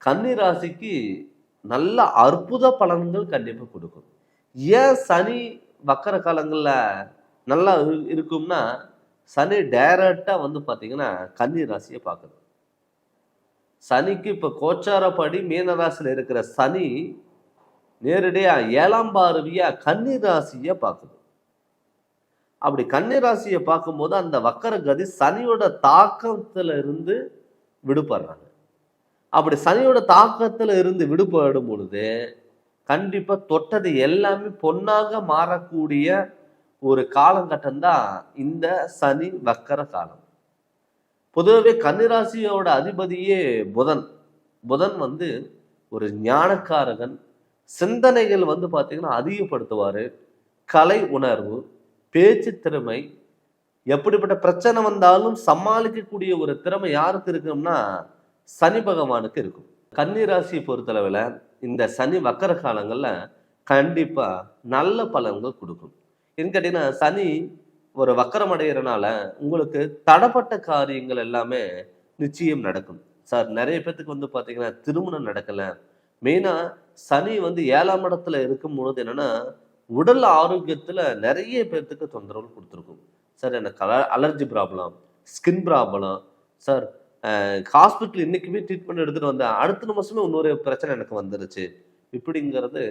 A: கன்னி ராசிக்கு நல்ல அற்புத பலன்கள் கண்டிப்பாக கொடுக்கும். ஏன் சனி வக்கர காலங்களில் நல்லா இருக்கும்னா சனி டைரக்டா வந்து பார்த்தீங்கன்னா கன்னி ராசியை பார்க்குது. சனிக்கு இப்போ கோச்சாரப்படி மீன ராசியில் இருக்கிற சனி நேரடியாக 7ஆம் பார்வையா கன்னி ராசியை பார்க்குது. அப்படி கன்னி ராசியை பார்க்கும்போது அந்த வக்கர கதி சனியோட தாக்கத்துல இருந்து விடுபடுறாங்க. அப்படி சனியோட தாக்கத்துல இருந்து விடுபடும் பொழுது கண்டிப்பா தொட்டது எல்லாமே பொன்னாக மாறக்கூடிய ஒரு காலகட்டம் தான் இந்த சனி வக்கர காலம். பொதுவாகவே கன்னிராசியோட அதிபதியே புதன். புதன் வந்து ஒரு ஞானக்காரகன். சிந்தனைகள் வந்து பார்த்தீங்கன்னா அதிகப்படுத்துவார். கலை உணர்வு, பேச்சு திறமை, எப்படிப்பட்ட பிரச்சனை வந்தாலும் சமாளிக்கக்கூடிய ஒரு திறமை யாருக்கு இருக்கும்னா சனி பகவானுக்கு இருக்கும். கன்னி ராசியை பொறுத்தளவில் இந்த சனி வக்கர காலங்களில் கண்டிப்பாக நல்ல பலன்கள் கொடுக்கும். ஏன்னு கேட்டீங்கன்னா சனி ஒரு வக்கரம் அடைகிறனால உங்களுக்கு தடப்பட்ட காரியங்கள் எல்லாமே நிச்சயம் நடக்கும். சார் நிறைய பேர்த்துக்கு வந்து பார்த்தீங்கன்னா திருமணம் நடக்கலை. மெயினாக சனி வந்து 7ஆம் இடத்துல இருக்கும் பொழுது என்னன்னா உடல் ஆரோக்கியத்தில் நிறைய பேர்த்துக்கு தொந்தரவு கொடுத்துருக்கும். சார் எனக்கு allergy problem, skin problem, sir hospital இன்னைக்குமே ட்ரீட்மெண்ட் எடுத்துகிட்டு வந்தேன், அடுத்த நிமிஷமே இன்னொரு பிரச்சனை எனக்கு வந்துருச்சு. இப்படிங்கிறது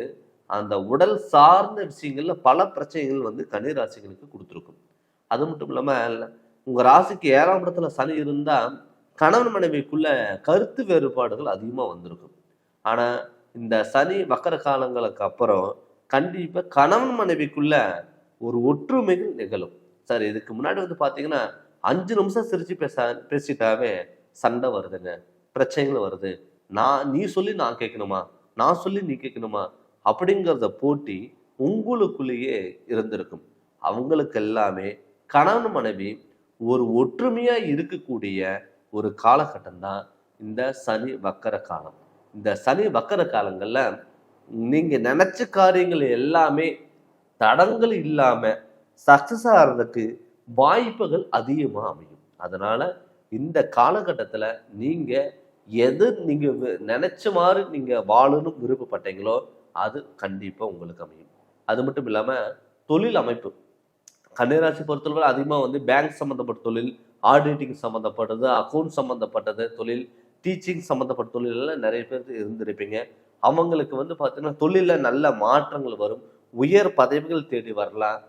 A: அந்த உடல் சார்ந்த விஷயங்கள்ல பல பிரச்சனைகள் வந்து கன்னி ராசிகளுக்கு கொடுத்துருக்கும். அது மட்டும் இல்லாமல் உங்கள் ராசிக்கு 7ஆம் இடத்துல சனி இருந்தால் கணவன் மனைவிக்குள்ள கருத்து வேறுபாடுகள் அதிகமாக வந்திருக்கும். ஆனால் இந்த சனி வக்கர காலங்களுக்கு அப்புறம் கண்டிப்பாக கணவன் மனைவிக்குள்ள ஒரு ஒற்றுமைகள் நிகழும். சார் இதுக்கு முன்னாடி வந்து பார்த்தீங்கன்னா 5 நிமிஷம் சிரிச்சு பேசிட்டாவே சண்டை வருதுங்க, பிரச்சனைகள் வருது. நீ சொல்லி நான் கேட்கணுமா, நான் சொல்லி நீ கேட்கணுமா அப்படிங்கிறத போட்டி உங்களுக்குள்ளேயே இருந்திருக்கும். அவங்களுக்கு எல்லாமே கணவன் மனைவி ஒரு ஒற்றுமையா இருக்கக்கூடிய ஒரு காலகட்டம் தான் இந்த சனி வக்கர காலம். இந்த சனி வக்கர காலங்கள்ல நீங்க நினைச்ச காரியங்கள் எல்லாமே தடங்கள் இல்லாம சக்சஸ் ஆகிறதுக்கு வாய்ப்புகள் அதிகமா அமையும். அதனால இந்த காலகட்டத்துல நீங்க எது நீங்க நினைச்ச மாதிரி நீங்க வாழணும் விருப்பப்பட்டீங்களோ அது கண்டிப்பா உங்களுக்கு அமையும். அது மட்டும் இல்லாம தொழில் அமைப்பு கன்னிராசி பொறுத்தவரை அதிகமாக வந்து பேங்க் சம்மந்தப்பட்ட தொழில், ஆடிட்டிங் சம்மந்தப்பட்டது, அக்கௌண்ட் சம்மந்தப்பட்டது தொழில், டீச்சிங் சம்மந்தப்பட்ட தொழில் எல்லாம் நிறைய பேர் இருந்திருப்பீங்க. அவங்களுக்கு வந்து பார்த்தீங்கன்னா தொழிலில் நல்ல மாற்றங்கள் வரும், உயர் பதவிகள் தேடி வரலாம்,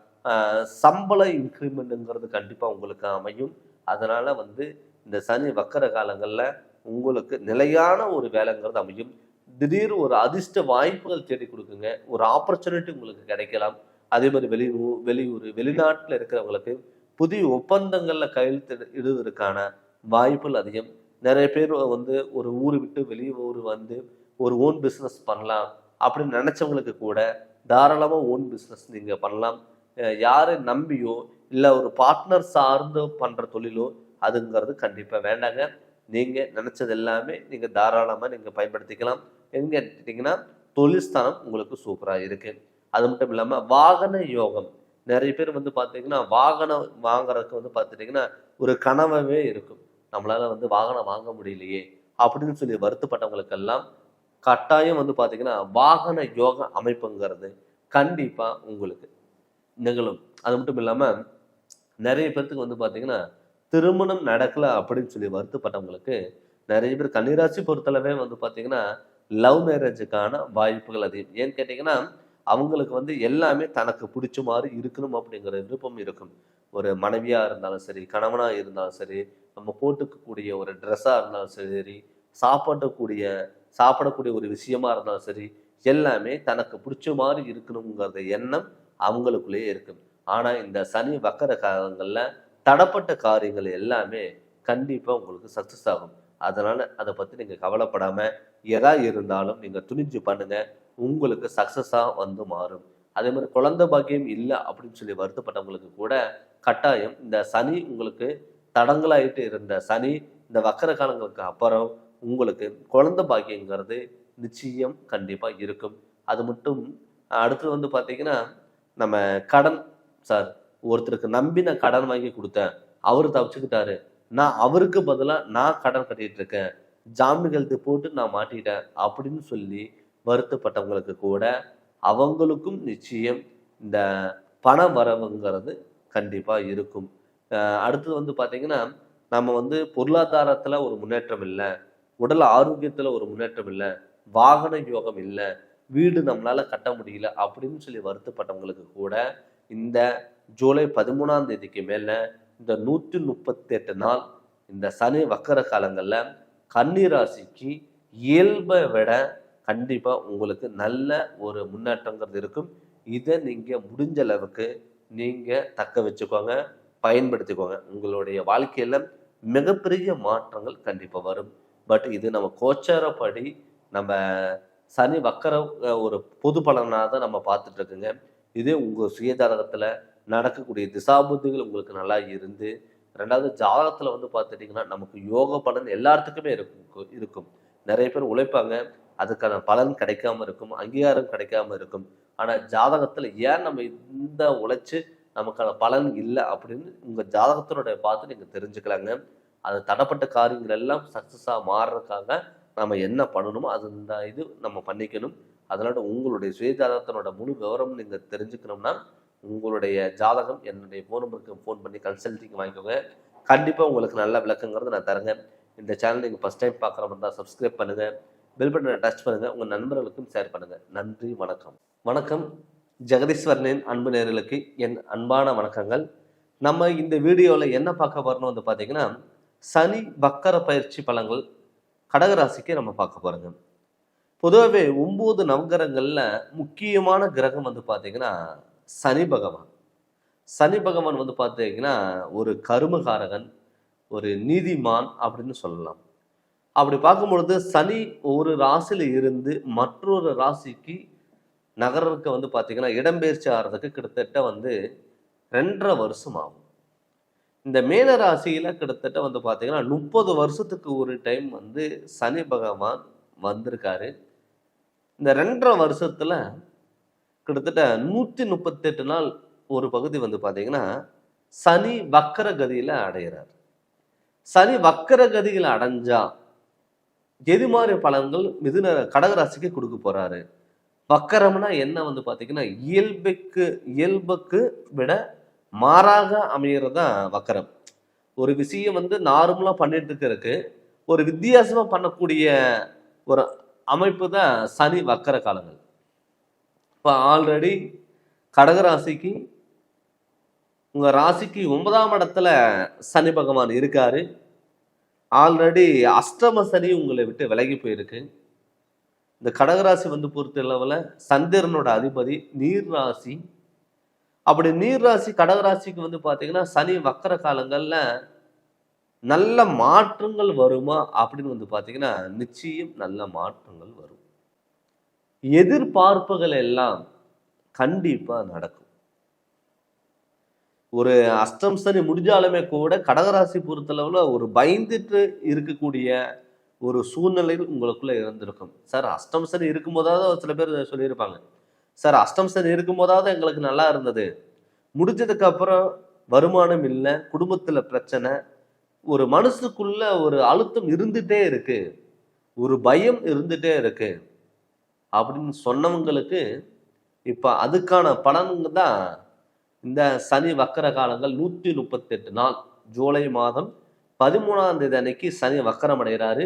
A: சம்பள இன்க்ரிமெண்ட்டுங்கிறது கண்டிப்பாக உங்களுக்கு அமையும். அதனால் வந்து இந்த சனி வக்கர காலங்களில் உங்களுக்கு நிலையான ஒரு வேலைங்கிறது அமையும். திடீர் ஒரு அதிர்ஷ்ட வாய்ப்புகள் தேடி கொடுக்குங்க, ஒரு ஆப்பர்ச்சுனிட்டி உங்களுக்கு கிடைக்கலாம். அதே மாதிரி வெளியூர் வெளிநாட்டில் இருக்கிறவங்களுக்கு புதிய ஒப்பந்தங்களில் கையெழுத்து இடுவதற்கான வாய்ப்புகள் அதிகம். நிறைய பேர் வந்து ஒரு ஊர் விட்டு வெளியூர் வந்து ஒரு ஓன் பிஸ்னஸ் பண்ணலாம் அப்படின்னு நினச்சவங்களுக்கு கூட தாராளமாக ஓன் பிஸ்னஸ் நீங்கள் பண்ணலாம். யாரை நம்பியோ இல்லை ஒரு பார்ட்னர் சார்ந்து பண்ணுற தொழிலோ அதுங்கிறது கண்டிப்பாக வேண்டாங்க. நீங்கள் நினச்சது எல்லாமே நீங்கள் தாராளமாக நீங்கள் பயன்படுத்திக்கலாம். எங்கே எடுத்துட்டிங்கன்னா தொழில் ஸ்தானம் உங்களுக்கு சூப்பராக இருக்குது. அது மட்டும் இல்லாமல் வாகன யோகம், நிறைய பேர் வந்து பார்த்தீங்கன்னா வாகனம் வாங்குறதுக்கு வந்து பார்த்துட்டிங்கன்னா ஒரு கனவாகவே இருக்கும், நம்மளால் வந்து வாகனம் வாங்க முடியலையே அப்படின்னு சொல்லி வருத்தப்பட்டவங்களுக்கெல்லாம் கட்டாயம் வந்து பார்த்தீங்கன்னா வாகன யோக அமைப்புங்கிறது கண்டிப்பாக உங்களுக்கு நிகழும். அது மட்டும் இல்லாமல் நிறைய பேர்த்துக்கு வந்து பார்த்தீங்கன்னா திருமணம் நடக்கலை அப்படின்னு சொல்லி வருத்தப்பட்டவங்களுக்கு நிறைய பேர் கன்னிராசி பொறுத்தளவே வந்து பார்த்தீங்கன்னா லவ் மேரேஜுக்கான வாய்ப்புகள் அதிகம். ஏன்னு கேட்டிங்கன்னா அவங்களுக்கு வந்து எல்லாமே தனக்கு பிடிச்ச மாதிரி இருக்கணும் அப்படிங்கிற விருப்பம் இருக்கும். ஒரு மனைவியாக இருந்தாலும் சரி, கணவனாக இருந்தாலும் சரி, நம்ம போட்டுக்கக்கூடிய ஒரு ட்ரெஸ்ஸாக இருந்தாலும் சரி, சாப்பிடக்கூடிய ஒரு விஷயமா இருந்தாலும் சரி, எல்லாமே தனக்கு பிடிச்ச மாதிரி இருக்கணுங்கிறத எண்ணம் அவங்களுக்குள்ளேயே இருக்கும். ஆனால் இந்த சனி வக்கர காலங்களில் தடப்பட்ட காரியங்கள் எல்லாமே கண்டிப்பாக உங்களுக்கு சக்ஸஸ் ஆகும். அதனால் அதை பற்றி நீங்கள் கவலைப்படாமல் எதா இருந்தாலும் நீங்கள் துணிஞ்சு பண்ணுங்கள், உங்களுக்கு சக்ஸஸாக வந்து மாறும். அதே மாதிரி குழந்தை பாக்கியம் இல்லை அப்படின்னு சொல்லி வருத்தப்பட்டவங்களுக்கு கூட கட்டாயம் இந்த சனி உங்களுக்கு தடங்களாயிட்டு இருந்த சனி இந்த வக்கர காலங்களுக்கு அப்புறம் உங்களுக்கு குழந்தை பாக்கியங்கிறது நிச்சயம் கண்டிப்பாக இருக்கும். அது மட்டும் அடுத்தது வந்து பார்த்தீங்கன்னா நம்ம கடன், சார் ஒருத்தருக்கு நம்பி நான் கடன் வாங்கி கொடுத்தேன், அவர் தப்பிச்சுக்கிட்டாரு, நான் அவருக்கு பதிலாக நான் கடன் கட்டிட்டு இருக்கேன், ஜாமீன் கையெழுத்து போட்டு நான் மாட்டிட்டேன் அப்படின்னு சொல்லி வருத்தப்பட்டவங்களுக்கு கூட அவங்களுக்கும் நிச்சயம் இந்த பண வரவுங்கிறது கண்டிப்பாக இருக்கும். அடுத்தது வந்து பார்த்தீங்கன்னா நம்ம வந்து பொருளாதாரத்தில் ஒரு முன்னேற்றம் இல்லை, உடல் ஆரோக்கியத்தில் ஒரு முன்னேற்றம் இல்லை, வாகன யோகம் இல்லை, வீடு நம்மளால் கட்ட முடியல அப்படின்னு சொல்லி வருத்தப்பட்டவங்களுக்கு கூட இந்த ஜூலை 13ஆம் தேதிக்கு மேலே இந்த 138 நாள் இந்த சனி வக்கர காலங்களில் கன்னி ராசிக்கு இயல்பை விட கண்டிப்பாக உங்களுக்கு நல்ல ஒரு முன்னேற்றங்கிறது இருக்கும். இதை நீங்கள் முடிஞ்ச அளவுக்கு நீங்கள் தக்க வச்சுக்கோங்க, பயன்படுத்திக்கோங்க. உங்களுடைய வாழ்க்கையில் மிகப்பெரிய மாற்றங்கள் கண்டிப்பாக வரும். பட் இது நம்ம கோச்சாரப்படி நம்ம சனி வக்கர ஒரு பொது பலனாக தான் நம்ம பார்த்துட்டு இருக்குங்க. இதே உங்கள் சுயஜாதகத்தில் நடக்கக்கூடிய திசாபுத்திகள் உங்களுக்கு நல்லா இருந்து, ரெண்டாவது ஜாதகத்தில் வந்து பார்த்துட்டிங்கன்னா நமக்கு யோக பலன் எல்லாத்துக்குமே இருக்கும். நிறைய பேர் உழைப்பாங்க, அதுக்கான பலன் கிடைக்காம இருக்கும், அங்கீகாரம் கிடைக்காம இருக்கும். ஆனால் ஜாதகத்தில் ஏன் நம்ம இந்த உழைச்சி நமக்கான பலன் இல்லை அப்படின்னு உங்கள் ஜாதகத்தினுடைய பார்த்து நீங்கள் தெரிஞ்சுக்கலாங்க. அது தடப்பட்ட காரியங்கள் எல்லாம் சக்ஸஸாக மாறுறதுக்காக நம்ம என்ன பண்ணணுமோ அது இது நம்ம பண்ணிக்கணும். அதனால உங்களுடைய சுயஜாதகத்தினோட முழு விவரம் நீங்கள் தெரிஞ்சுக்கணும்னா உங்களுடைய ஜாதகம் என்னுடைய ஃபோன் நம்பருக்கு ஃபோன் பண்ணி கன்சல்டிங் வாங்கிக்கோங்க. கண்டிப்பாக உங்களுக்கு நல்ல விளக்கங்கிறது நான் தரேங்க. இந்த சேனல் நீங்கள் ஃபஸ்ட் டைம் பார்க்குற மாதிரி தான் சப்ஸ்கிரைப் பண்ணுங்கள், பெல் பட்டனை டச் பண்ணுங்கள், உங்கள் நண்பர்களுக்கும் ஷேர் பண்ணுங்கள். நன்றி, வணக்கம். வணக்கம். ஜெகதீஸ்வரனின் அன்பு நேயர்களுக்கு என் அன்பான வணக்கங்கள். நம்ம இந்த வீடியோவில் என்ன பார்க்க போகிறோம்னு வந்து பார்த்தீங்கன்னா, சனி வக்கர பயிற்சி பலன்கள் கடகராசிக்கு நம்ம பார்க்க போகிறோங்க. பொதுவாகவே 9 நவகிரகங்களில் முக்கியமான கிரகம் வந்து பார்த்தீங்கன்னா சனி பகவான். சனி பகவான் வந்து பார்த்தீங்கன்னா ஒரு கருமகாரகன், ஒரு நீதிமான் அப்படின்னு சொல்லலாம். அப்படி பார்க்கும்பொழுது சனி ஒரு ராசியில் இருந்து மற்றொரு ராசிக்கு நகருக்கு வந்து பார்த்தீங்கன்னா இடம்பெயர்ச்சி ஆகிறதுக்கு கிட்டத்தட்ட வந்து 2.5 வருஷம் ஆகும். இந்த மேன ராசியில் கிட்டத்தட்ட வந்து பார்த்தீங்கன்னா 30 வருஷத்துக்கு ஒரு டைம் வந்து சனி பகவான் வந்திருக்காரு. இந்த 2.5 வருஷத்தில் கிட்டத்தட்ட 138 நாள் ஒரு பகுதி வந்து பார்த்தீங்கன்னா சனி வக்கர கதியில் அடைகிறார். சனி வக்கர கதியில் அடைஞ்சா எது மாதிரி பலன்கள் மிதுன கடகராசிக்கு கொடுக்க போறாரு? வக்கரம்னா என்ன வந்து பார்த்தீங்கன்னா இயல்புக்கு விட மாறாக அமைகிறதான் வக்கரம். ஒரு விஷயம் வந்து நார்மலாக பண்ணிட்டு இருக்கிறதுக்கு ஒரு வித்தியாசமாக பண்ணக்கூடிய ஒரு அமைப்பு தான் சனி வக்கர காலங்கள். இப்போ ஆல்ரெடி கடகராசிக்கு உங்கள் ராசிக்கு 9ஆம் இடத்துல சனி பகவான் இருக்காரு. ஆல்ரெடி அஷ்டம சனி உங்களை விட்டு விலகி போயிருக்கு. இந்த கடகராசி வந்து பொறுத்த அளவில் சந்திரனோட அதிபதி நீர் ராசி. அப்படி நீர் ராசி கடகராசிக்கு வந்து பார்த்தீங்கன்னா சனி வக்கர காலங்களில் நல்ல மாற்றங்கள் வருமா அப்படின்னு வந்து பார்த்தீங்கன்னா நிச்சயம் நல்ல மாற்றங்கள் வரும். எதிர்பார்ப்புகள் எல்லாம் கண்டிப்பா நடக்கும். ஒரு அஷ்டம் சனி முடிஞ்சாலுமே கூட கடகராசி பொறுத்தளவுல ஒரு பயந்துட்டு இருக்கக்கூடிய ஒரு சூழ்நிலையில் உங்களுக்குள்ள இருந்திருக்கும். சார் அஷ்டம் சனி இருக்கும்போதாவது சில பேர் சொல்லியிருப்பாங்க, சார் அஷ்டம் சனி இருக்கும்போதாவது எங்களுக்கு நல்லா இருந்தது, முடிஞ்சதுக்கு அப்புறம் வருமானம் இல்லை, குடும்பத்துல பிரச்சனை, ஒரு மனசுக்குள்ள ஒரு அழுத்தம் இருந்துட்டே இருக்கு, ஒரு பயம் இருந்துட்டே இருக்கு அப்படின்னு சொன்னவங்களுக்கு இப்ப அதுக்கான பலனுங்க தான் இந்த சனி வக்கர காலங்கள். 138 நாள் ஜூலை மாதம் 13ஆம் தேதி அன்னைக்கு சனி வக்கரம் அடைகிறாரு.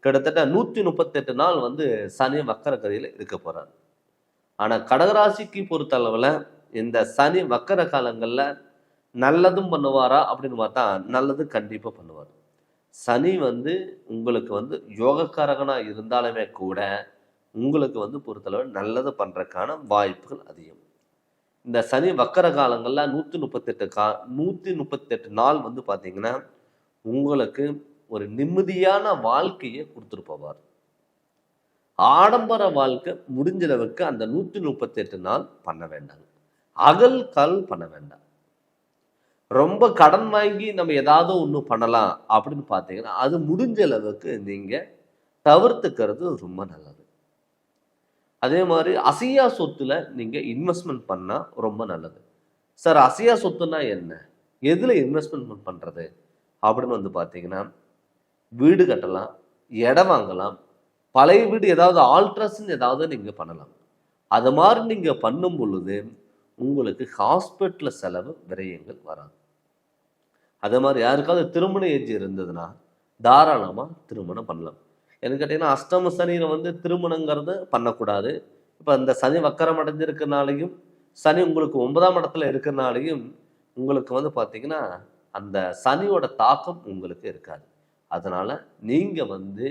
A: கிட்டத்தட்ட 138 நாள் வந்து சனி வக்கர கதியில் இருக்க போறாரு. ஆனா கடகராசிக்கு பொறுத்த அளவுல இந்த சனி வக்கர காலங்கள்ல நல்லதும் பண்ணுவாரா அப்படின்னு பார்த்தா நல்லது கண்டிப்பா பண்ணுவார். சனி வந்து உங்களுக்கு வந்து யோகக்காரகனா இருந்தாலுமே கூட உங்களுக்கு வந்து பொறுத்தளவு நல்லது பண்றதுக்கான வாய்ப்புகள் அதிகம். இந்த சனி வக்கர காலங்கள்ல 138 நாள் வந்து பார்த்தீங்கன்னா உங்களுக்கு ஒரு நிம்மதியான வாழ்க்கையை கொடுத்துட்டு போவார். ஆடம்பர வாழ்க்கை முடிஞ்ச அளவுக்கு அந்த 138 நாள் பண்ண வேண்டாம், அகல் கால் பண்ண வேண்டாம். ரொம்ப கடன் வாங்கி நம்ம ஏதாவது ஒன்று பண்ணலாம் அப்படின்னு பார்த்தீங்கன்னா அது முடிஞ்ச அளவுக்கு நீங்க தவிர்த்துக்கிறது ரொம்ப நல்லது. அதே மாதிரி அசையா சொத்துல நீங்க இன்வெஸ்ட்மெண்ட் பண்ணா ரொம்ப நல்லது. சார் அசையா சொத்துனா என்ன, எதுல இன்வெஸ்ட்மெண்ட் பண்றது அப்படின்னு வந்து பார்த்தீங்கன்னா வீடு கட்டலாம், இடம் வாங்கலாம், பழைய வீடு ஏதாவது ஆல்ட்ரேஷன் ஏதாவது நீங்க பண்ணலாம். அது மாதிரி நீங்க பண்ணும் பொழுது உங்களுக்கு ஹாஸ்பிட்டல் செலவு விரயங்கள் வராது. அதே மாதிரி யாருக்காவது திருமண ஏஜ் இருந்ததுன்னா தாராளமா திருமணம் பண்ணலாம். என்ன கேட்டீங்கன்னா அஷ்டம சனியில வந்து திருமணங்கிறது பண்ணக்கூடாது. இப்போ இந்த சனி வக்கரம் அடைஞ்சிருக்கிறனாலையும் சனி உங்களுக்கு 9ஆம் இடத்துல இருக்கிறனாலையும் உங்களுக்கு வந்து பார்த்தீங்கன்னா அந்த சனியோட தாக்கம் உங்களுக்கு இருக்காது. அதனால நீங்க வந்து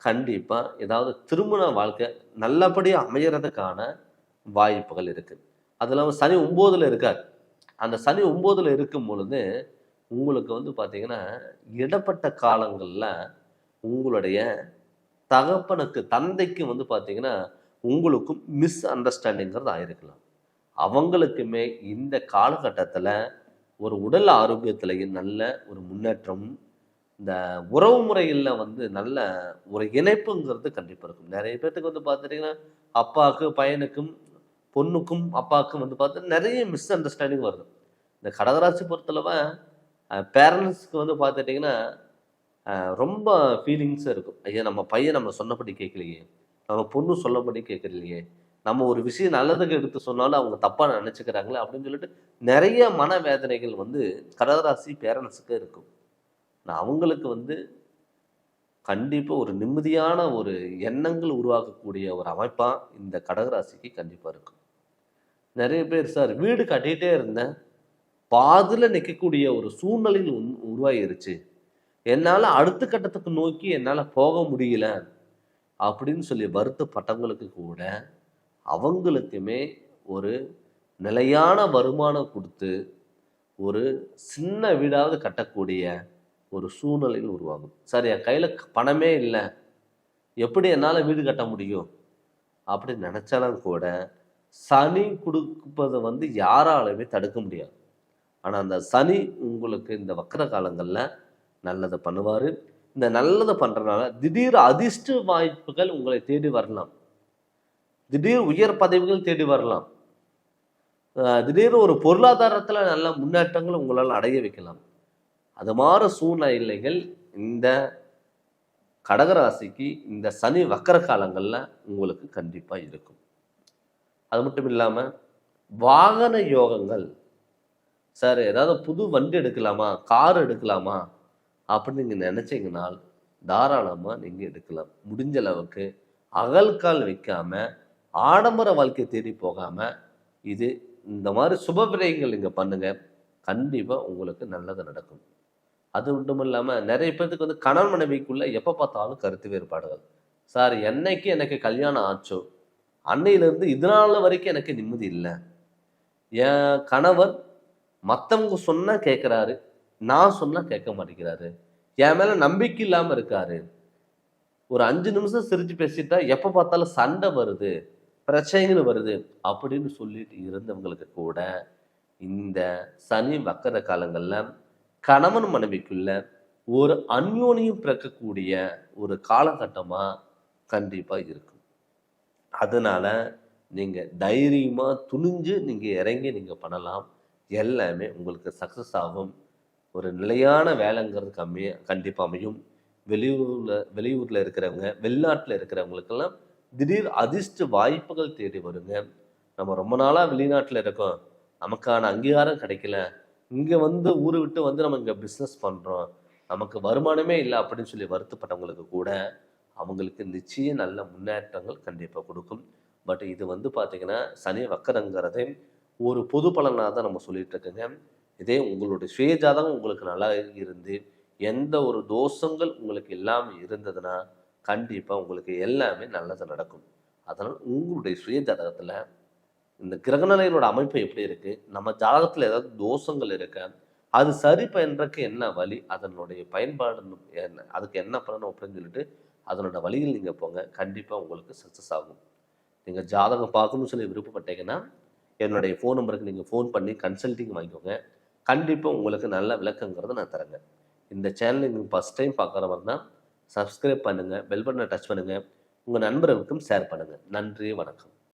A: கண்டிப்பா ஏதாவது திருமண வாழ்க்கை நல்லபடியா அமையறதுக்கான வாய்ப்புகள் இருக்கு. அது இல்லாம சனி 9ல இருக்கார். அந்த சனி 9ல இருக்கும் பொழுது, உங்களுக்கு வந்து பார்த்தீங்கன்னா, இடைப்பட்ட காலங்கள்ல உங்களுடைய தகப்பனுக்கு, தந்தைக்கு வந்து பார்த்தீங்கன்னா, உங்களுக்கும் மிஸ் அண்டர்ஸ்டாண்டிங்கிறது ஆயிருக்கலாம். அவங்களுக்குமே இந்த காலகட்டத்தில ஒரு உடல் ஆரோக்கியத்திலேயும் நல்ல ஒரு முன்னேற்றம், இந்த உறவு முறைகள்ல வந்து நல்ல ஒரு இணைப்புங்கிறது கண்டிப்பா இருக்கும். நெறைய பேத்துக்கு வந்து பார்த்துட்டீங்கன்னா, அப்பாவுக்கு பையனுக்கும், பொண்ணுக்கும் அப்பாவுக்கும் வந்து பார்த்து நெறைய மிஸ் அண்டர்ஸ்டாண்டிங் வருது. இந்த கடகராசி பொறுத்தளவ பேரண்ட்ஸ்க்கு வந்து பார்த்துட்டீங்கன்னா, ரொம்ப ஃபீலிங்ஸா இருக்கும். ஐயா! நம்ம பையன் நம்ம சொன்னபடி கேட்கலையே! நம்ம பொண்ணு சொல்லபடி கேட்கலையே! நம்ம ஒரு விஷயம் நல்லதுக்கு எடுத்து சொன்னாலும் அவங்க தப்பா நெனச்சுக்கிறாங்களே! அப்படின்னு சொல்லிட்டு நெறைய மனவேதனைகள் வந்து கடகராசி பேரண்ட்ஸுக்கு இருக்கும். அவங்களுக்கு வந்து கண்டிப்பா ஒரு நிம்மதியான ஒரு எண்ணங்கள் உருவாக்கக்கூடிய ஒரு அமைப்பா இந்த கடகராசிக்கு கண்டிப்பா இருக்கும். நெறைய பேர் சார் வீடு கட்டிட்டே இருந்தேன். பாதியில நிக்கக்கூடிய ஒரு சூழ்நிலைகள் உருவாகிருச்சு. என்னால அடுத்த கட்டத்துக்கு நோக்கி என்னால போக முடியல. அப்படின்னு சொல்லி வருத்தப்பட்டவங்களுக்கு கூட, அவங்களுக்குமே ஒரு நிலையான வருமானம் குடுத்து, ஒரு சின்ன வீடாவது கட்டக்கூடிய ஒரு சூழ்நிலைகள் உருவாகும். சார் என் கையில பணமே இல்ல. எப்படி என்னால வீடு கட்ட முடியும்? அப்படின்னு நெனச்சாலும் கூட, சனி குடுப்பத வந்து யாராலுமே தடுக்க முடியாது. ஆனா, அந்த சனி உங்களுக்கு இந்த வக்ர காலங்கள்ல நல்லத பண்ணுவாரு. இந்த நல்லத பண்றனால திடீர் அதிர்ஷ்ட வாய்ப்புகள் உங்களை தேடி வரலாம். திடீர் உயர் பதவிகள் தேடி வரலாம். திடீர்னு ஒரு பொருளாதாரத்துல நல்ல முன்னேற்றங்கள் உங்களால அடைய வைக்கலாம். அது மாற சூழ்நிலைகள் இந்த கடகராசிக்கு இந்த சனி வக்கர காலங்கள்ல உங்களுக்கு கண்டிப்பா இருக்கும். அது மட்டும் இல்லாம வாகன யோகங்கள். சார் ஏதாவது புது வண்டி எடுக்கலாமா? கார் எடுக்கலாமா? அப்படின்னு நீங்க நினைச்சீங்கனால், தாராளமா நீங்க எடுக்கலாம். முடிஞ்ச அளவுக்கு அகல்கால் வைக்காம, ஆடம்பர வாழ்க்கை தேடி போகாம, இது இந்த மாரி சுப விரயங்கள் நீங்க பண்ணுங்க. கண்டிப்பா உங்களுக்கு நல்லது நடக்கும். அது மட்டும் இல்லாம நெறைய பேத்துக்கு வந்து கணவன் மனைவிக்குள்ள எப்ப பார்த்தாலும் கருத்து வேறுபாடுகள். சார் என்னைக்கு எனக்கு கல்யாணம் ஆச்சோ, அன்னையிலிருந்து இது நாள் வரைக்கும் எனக்கு நிம்மதி இல்ல. என் கணவர் மத்தவங்க சொன்னா கேட்கிறாரு. நான் சொன்னா கேட்க மாட்டேங்கிறாரு. என் மேல நம்பிக்கை இல்லாம இருக்காரு. ஒரு 5 நிமிஷம் சிரிச்சு பேசிட்டா எப்ப பார்த்தாலும் சண்டை வருது, பிரச்சனைகள் வருது அப்படின்னு சொல்லிட்டு இருந்தவங்களுக்கு கூட இந்த சனி வக்கர காலங்கள்ல கணவன் மனைவிக்குள்ள ஒரு அந்யோன்யம் பிறக்கக்கூடிய ஒரு காலகட்டமா கண்டிப்பா இருக்கும். அதனால நீங்க தைரியமா துணிஞ்சு நீங்க இறங்கி நீங்க பண்ணலாம். எல்லாமே உங்களுக்கு சக்சஸ் ஆகும். ஒரு நிலையான வேலைங்கிறது கண்டிப்பா அமையும். வெளியூர்ல இருக்கிறவங்க, வெளிநாட்டுல இருக்கிறவங்களுக்கெல்லாம் திடீர் அதிர்ஷ்ட வாய்ப்புகள் தேடி வருங்க. நம்ம ரொம்ப நாளா வெளிநாட்டுல இருக்கோம். நமக்கான அங்கீகாரம் கிடைக்கல. இங்க வந்து ஊர விட்டு வந்து நம்ம இங்க பிசினஸ் பண்றோம். நமக்கு வருமானமே இல்ல அப்படின்னு சொல்லி வருத்தப்பட்டவங்களுக்கு கூட, அவங்களுக்கு நிச்சயம் நல்ல முன்னேற்றங்கள் கண்டிப்பா குடுக்கும். பட் இது வந்து பார்த்தீங்கன்னா, சனி வக்கரங்கிறது ஒரு பொது பலனா தான் நம்ம சொல்லிட்டு இருக்கோங்க. இதே உங்களுடைய சுய ஜாதகம் உங்களுக்கு நல்லா இருந்து, எந்த ஒரு தோஷங்கள் உங்களுக்கு இல்லாம இருந்ததுன்னா, கண்டிப்பா உங்களுக்கு எல்லாமே நல்லது நடக்கும். அதனால உங்களுடைய சுய ஜாதகத்துல இந்த கிரகநிலைகளோட அமைப்பு எப்படி இருக்கு? நம்ம ஜாதகத்துல ஏதாவது தோஷங்கள் இருக்கா? அது சரி பண்றதுக்கு என்ன வழி? அதனுடைய பயன்பாடு என்ன? அதுக்கு என்ன பண்ணணும் அப்படின்னு சொல்லிட்டு, அதனோட வழியில் நீங்க போங்க. கண்டிப்பா உங்களுக்கு சக்சஸ் ஆகும். நீங்க ஜாதகம் பார்க்கணும்னு சொல்லி விருப்பப்பட்டீங்கன்னா, என்னுடைய ஃபோன் நம்பருக்கு நீங்க ஃபோன் பண்ணி கன்சல்டிங் வாங்கிக்கோங்க. கண்டிப்பா உங்களுக்கு நல்ல விளக்கங்கிறத நான் தரேங்க. இந்த சேனலை நீங்க ஃபர்ஸ்ட் டைம் பார்க்குறவர்னா, சப்ஸ்கிரைப் பண்ணுங்க. பெல் பட்டனை டச் பண்ணுங்க. உங்க நண்பர்களுக்கும் ஷேர் பண்ணுங்க. நன்றி, வணக்கம்.